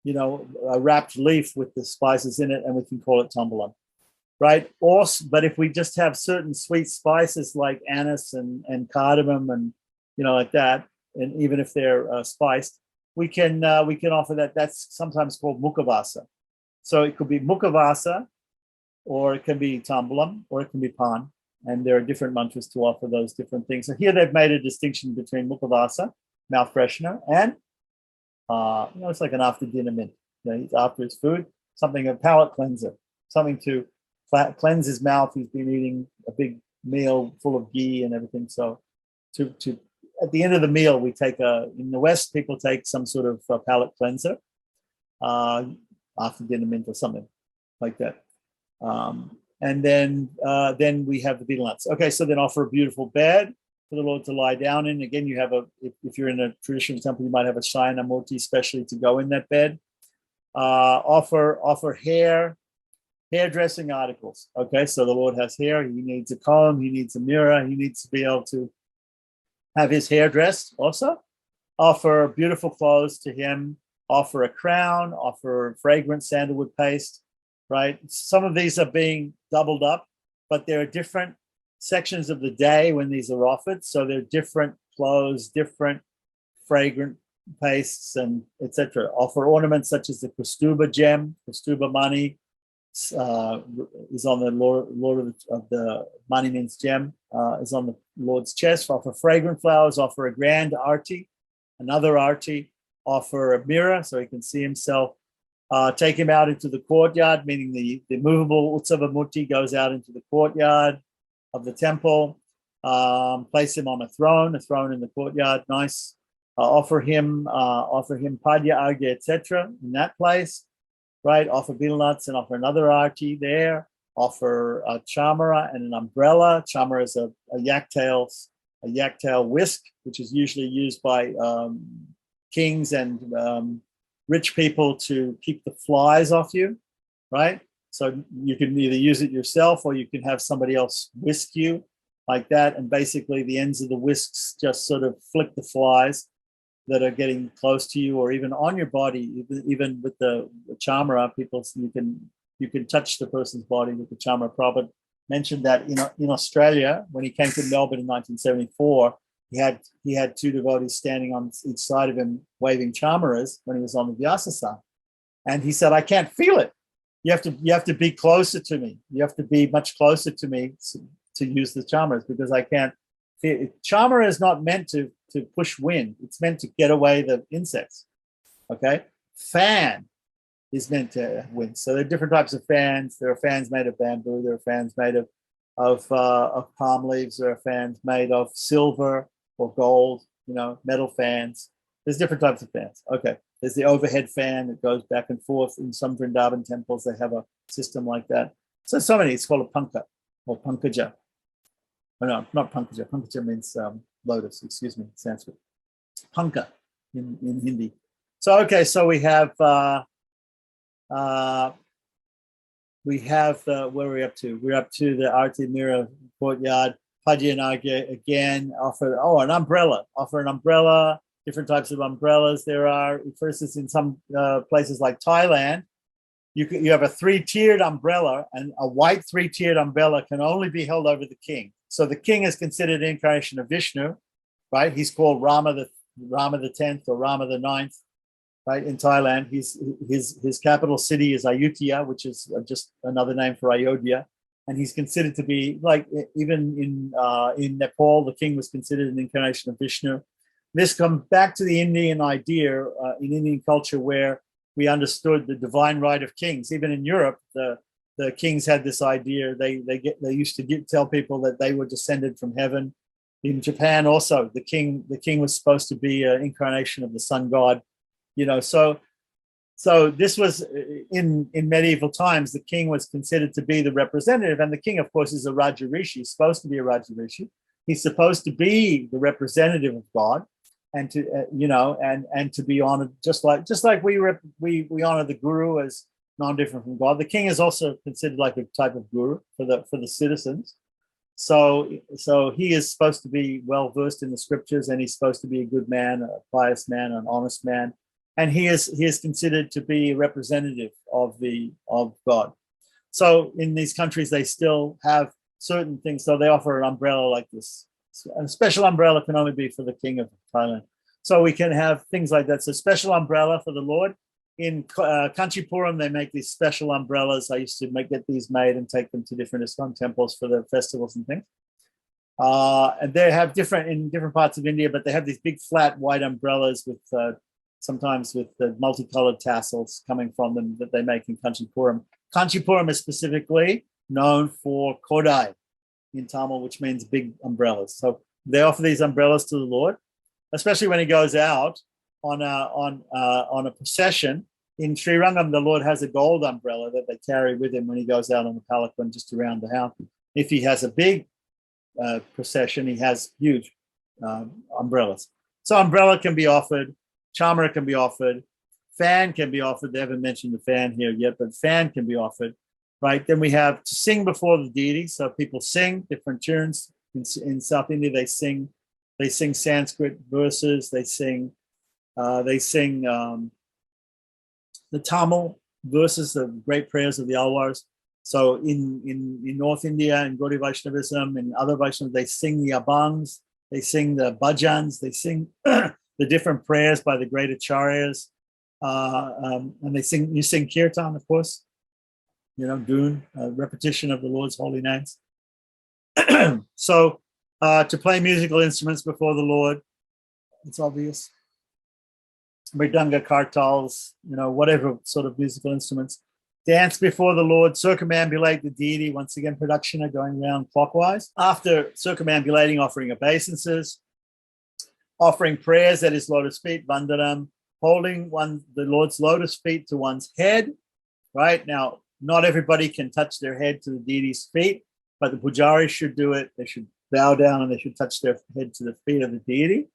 a wrapped leaf with the spices in it, and we can call it tambulam, right? But if we just have certain sweet spices like anise and cardamom and like that, and even if they're spiced, we can offer that. That's sometimes called mukhavasa. So it could be mukhavasa, or it can be tambulam, or it can be pan. And there are different mantras to offer those different things. So here they've made a distinction between mukhavasa, mouth freshener, and it's like an after dinner mint. After his food, a palate cleanser, something to cleanse his mouth. He's been eating a big meal full of ghee and everything. So to at the end of the meal, we take in the West, people take some sort of palate cleanser, after dinner mint or something like that. And then we have the betel nuts. Okay, so then offer a beautiful bed for the Lord to lie down in. Again, you have if you're in a traditional temple, you might have a Shayana Murti especially to go in that bed. Offer hairdressing articles. Okay, so the Lord has hair. He needs a comb. He needs a mirror. He needs to be able to have his hair dressed also. Offer beautiful clothes to him. Offer a crown. Offer fragrant sandalwood paste. Right? Some of these are being doubled up, but there are different sections of the day when these are offered. So there are different clothes, different fragrant pastes, and etc. Offer ornaments such as the Kaustubha gem, Kaustubha money is on the Lord of the money means gem, is on the Lord's chest. Offer fragrant flowers. Offer a grand arti, another arti. Offer a mirror so he can see himself. Take him out into the courtyard, meaning the movable Utsava Murti goes out into the courtyard of the temple. Place him on a throne in the courtyard. Nice. Offer him padya, argya, etc. in that place, right? Offer betel nuts and offer another arti there. Offer a chamara and an umbrella. Chamara is a yak-tail whisk, which is usually used by kings and rich people to keep the flies off you, right? So you can either use it yourself or you can have somebody else whisk you like that. And basically the ends of the whisks just sort of flick the flies that are getting close to you or even on your body. Even with the chamara, you can touch the person's body with the chamara. Prabhupada mentioned that in Australia, when he came to Melbourne in 1974, he had two devotees standing on each side of him waving chamaras when he was on the Vilasa. And he said, I can't feel it. You have to be closer to me. You have to be much closer to me to use the chamaras because I can't feel it. Chamara is not meant to push wind. It's meant to get away the insects. Okay? Fan is meant to wind. So there are different types of fans. There are fans made of bamboo. There are fans made of palm leaves. There are fans made of silver or gold, metal fans. There's different types of fans. Okay. There's the overhead fan that goes back and forth. In some Vrindavan temples, they have a system like that. So many. It's called a panka or pankaja. Oh, no, not pankaja. Pankaja means lotus, excuse me, Sanskrit. Panka in Hindi. So, okay, so we have where are we up to? We're up to the Arti Mira courtyard. Padyanagya again, an umbrella. Offer an umbrella, different types of umbrellas there are. For instance, in some places like Thailand, you have a three-tiered umbrella, and a white three-tiered umbrella can only be held over the king. So the king is considered an incarnation of Vishnu, right? He's called Rama the 10th or Rama the 9th, right? In Thailand, his capital city is Ayutthaya, which is just another name for Ayodhya. And he's considered to be even in Nepal, the king was considered an incarnation of Vishnu. This comes back to the Indian idea in Indian culture where we understood the divine right of kings. Even in Europe, the kings had this idea. They used to tell people that they were descended from heaven. In Japan, also, the king was supposed to be an incarnation of the sun god. So this was in medieval times, the king was considered to be the representative, and the king, of course, is a Raja Rishi. He's supposed to be a Raja Rishi. He's supposed to be the representative of God, and to and to be honored just like we honor the guru as non different from God. The king is also considered like a type of guru for the citizens. So he is supposed to be well versed in the scriptures, and he's supposed to be a good man, a pious man, an honest man. And he is considered to be a representative of God. So in these countries, they still have certain things. So they offer an umbrella like this. A special umbrella can only be for the king of Thailand. So we can have things like that. So special umbrella for the Lord. In Kanchipuram, they make these special umbrellas. I used to get these made and take them to different ISKCON temples for the festivals and things. And they have in different parts of India, but they have these big flat white umbrellas with sometimes with the multicolored tassels coming from them that they make in Kanchipuram. Kanchipuram is specifically known for Kodai in Tamil, which means big umbrellas. So they offer these umbrellas to the Lord, especially when he goes out on a procession. in Sri Rangam, the Lord has a gold umbrella that they carry with him when he goes out on the palanquin just around the house. If he has a big procession, he has huge umbrellas. So umbrella can be offered, chamara can be offered, fan can be offered. They haven't mentioned the fan here yet, but fan can be offered, right? Then we have to sing before the deity. So people sing different tunes. In South India, they sing Sanskrit verses. They sing the Tamil verses, the great prayers of the Alwars. So in North India, in Gaudiya Vaishnavism and other Vaishnavas, they sing the Abhangs, they sing the bhajans, they sing the different prayers by the great acharyas, and you sing kirtan, of course, dun, repetition of the Lord's holy names. So to play musical instruments before the Lord, it's obvious. Mridanga, kartals, whatever sort of musical instruments. Dance before the Lord, circumambulate the deity. Once again, pradakshina, going around clockwise. After circumambulating, offering obeisances, offering prayers at his lotus feet, vandanam, holding the Lord's lotus feet to one's head. Right now, not everybody can touch their head to the deity's feet, but the pujari should do it. They should bow down and they should touch their head to the feet of the deity,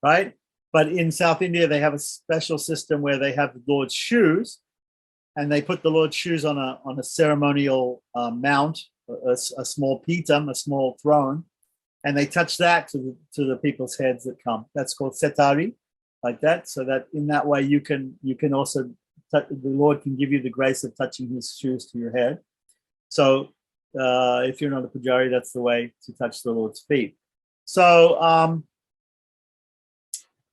right? But in South India, they have a special system where they have the Lord's shoes, and they put the Lord's shoes on a ceremonial mount, a small pitam, a small throne, and they touch that to the people's heads that come. That's called setari, like that. So that in that way you can also the Lord can give you the grace of touching his shoes to your head. So if you're not a pujari, that's the way to touch the Lord's feet. So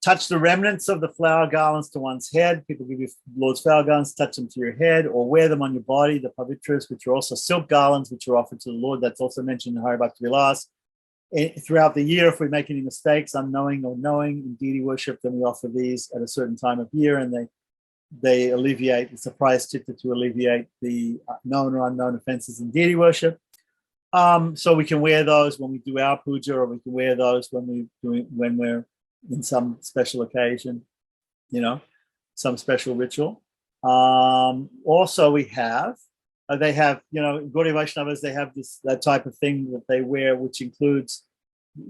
touch the remnants of the flower garlands to one's head. People give you Lord's flower garlands, touch them to your head, or wear them on your body, the pavitras, which are also silk garlands, which are offered to the Lord. That's also mentioned in Hari Bhakti Vilasa. Throughout the year, if we make any mistakes, unknowing or knowing, in deity worship, then we offer these at a certain time of year, and they alleviate, it's a prayaschitta to alleviate the known or unknown offenses in deity worship. So we can wear those when we do our puja, or we can wear those when we're in some special occasion, some special ritual. Also, they have, Gaudiya Vaishnavas, they have that type of thing that they wear, which includes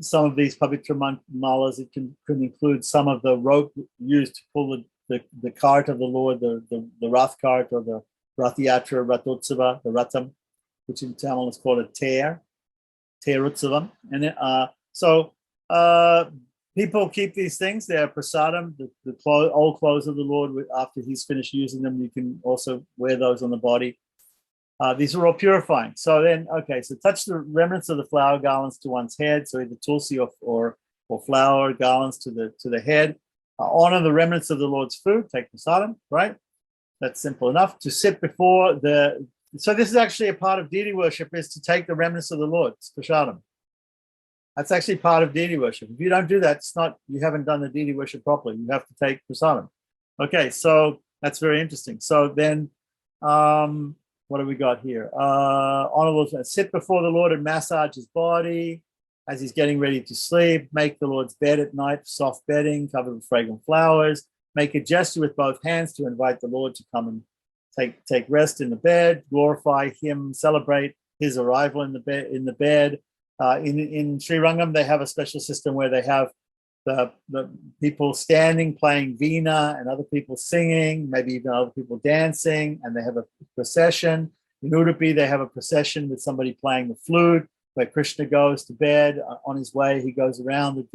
some of these pavitra malas. It can include some of the rope used to pull the cart of the Lord, the Rath cart, or the Rath Yatra, Rathotsava, the Ratham, which in Tamil is called a Ter Utsavam. And people keep these things. They are prasadam, the old clothes of the Lord. After he's finished using them, you can also wear those on the body. These are all purifying. So then, so touch the remnants of the flower garlands to one's head. So either tulsi or flower garlands to the head. Honor the remnants of the Lord's food. Take prasadam, right? That's simple enough. To sit before so this is actually a part of deity worship, is to take the remnants of the Lord. It's prasadam. That's actually part of deity worship. If you don't do that, you haven't done the deity worship properly. You have to take prasadam. Okay, so that's very interesting. So then, what have we got here? Honorable, sit before the Lord and massage his body as he's getting ready to sleep. Make the Lord's bed at night, soft bedding, covered with fragrant flowers. Make a gesture with both hands to invite the Lord to come and take rest in the bed. Glorify him, celebrate his arrival in the bed. In Sri Rangam, they have a special system where they have the people standing, playing veena, and other people singing, maybe even other people dancing, and they have a procession. In Udupi, they have a procession with somebody playing the flute, where Krishna goes to bed. On his way, he goes around,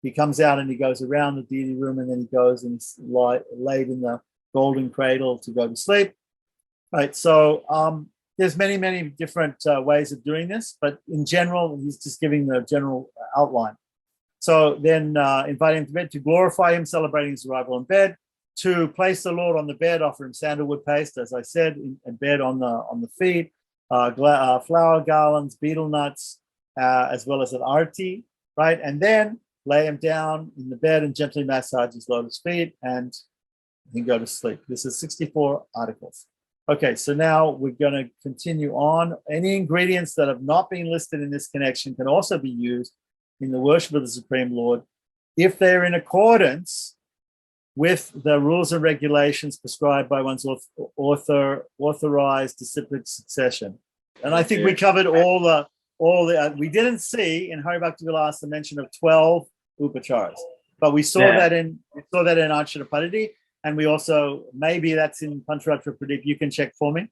he comes out and he goes around the deity room, and then he goes and he's laid in the golden cradle to go to sleep. Right, so there's many, many different ways of doing this, but in general, he's just giving the general outline. So then inviting him to bed, to glorify him, celebrating his arrival in bed, to place the Lord on the bed, offer him sandalwood paste, as I said, in bed on the feet, flower garlands, betel nuts, as well as an arti, right? And then lay him down in the bed and gently massage his lotus feet, and he can go to sleep. This is 64 articles. Okay, so now we're going to continue on. Any ingredients that have not been listed in this connection can also be used in the worship of the Supreme Lord if they're in accordance with the rules and regulations prescribed by one's authorized disciplic succession. And I think we covered all the we didn't see in Hari Bhakti Vilasa the mention of 12 upacharas, but we saw that in Untitled Chapter, and we also, maybe that's in Pancharatra Pradeep, you can check for me.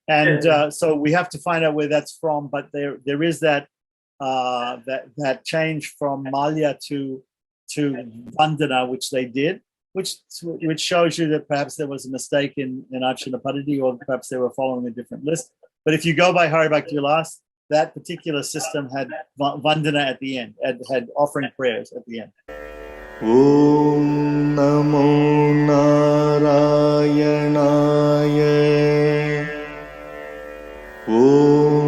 And so we have to find out where that's from, but there is that change from Malya to Vandana, which they did, which shows you that perhaps there was a mistake in Untitled Chapter, or perhaps they were following a different list. But if you go by Hari Bhakti Vilasa, that particular system had Vandana at the end, had offering prayers at the end. Om Namo Narayanaya. Om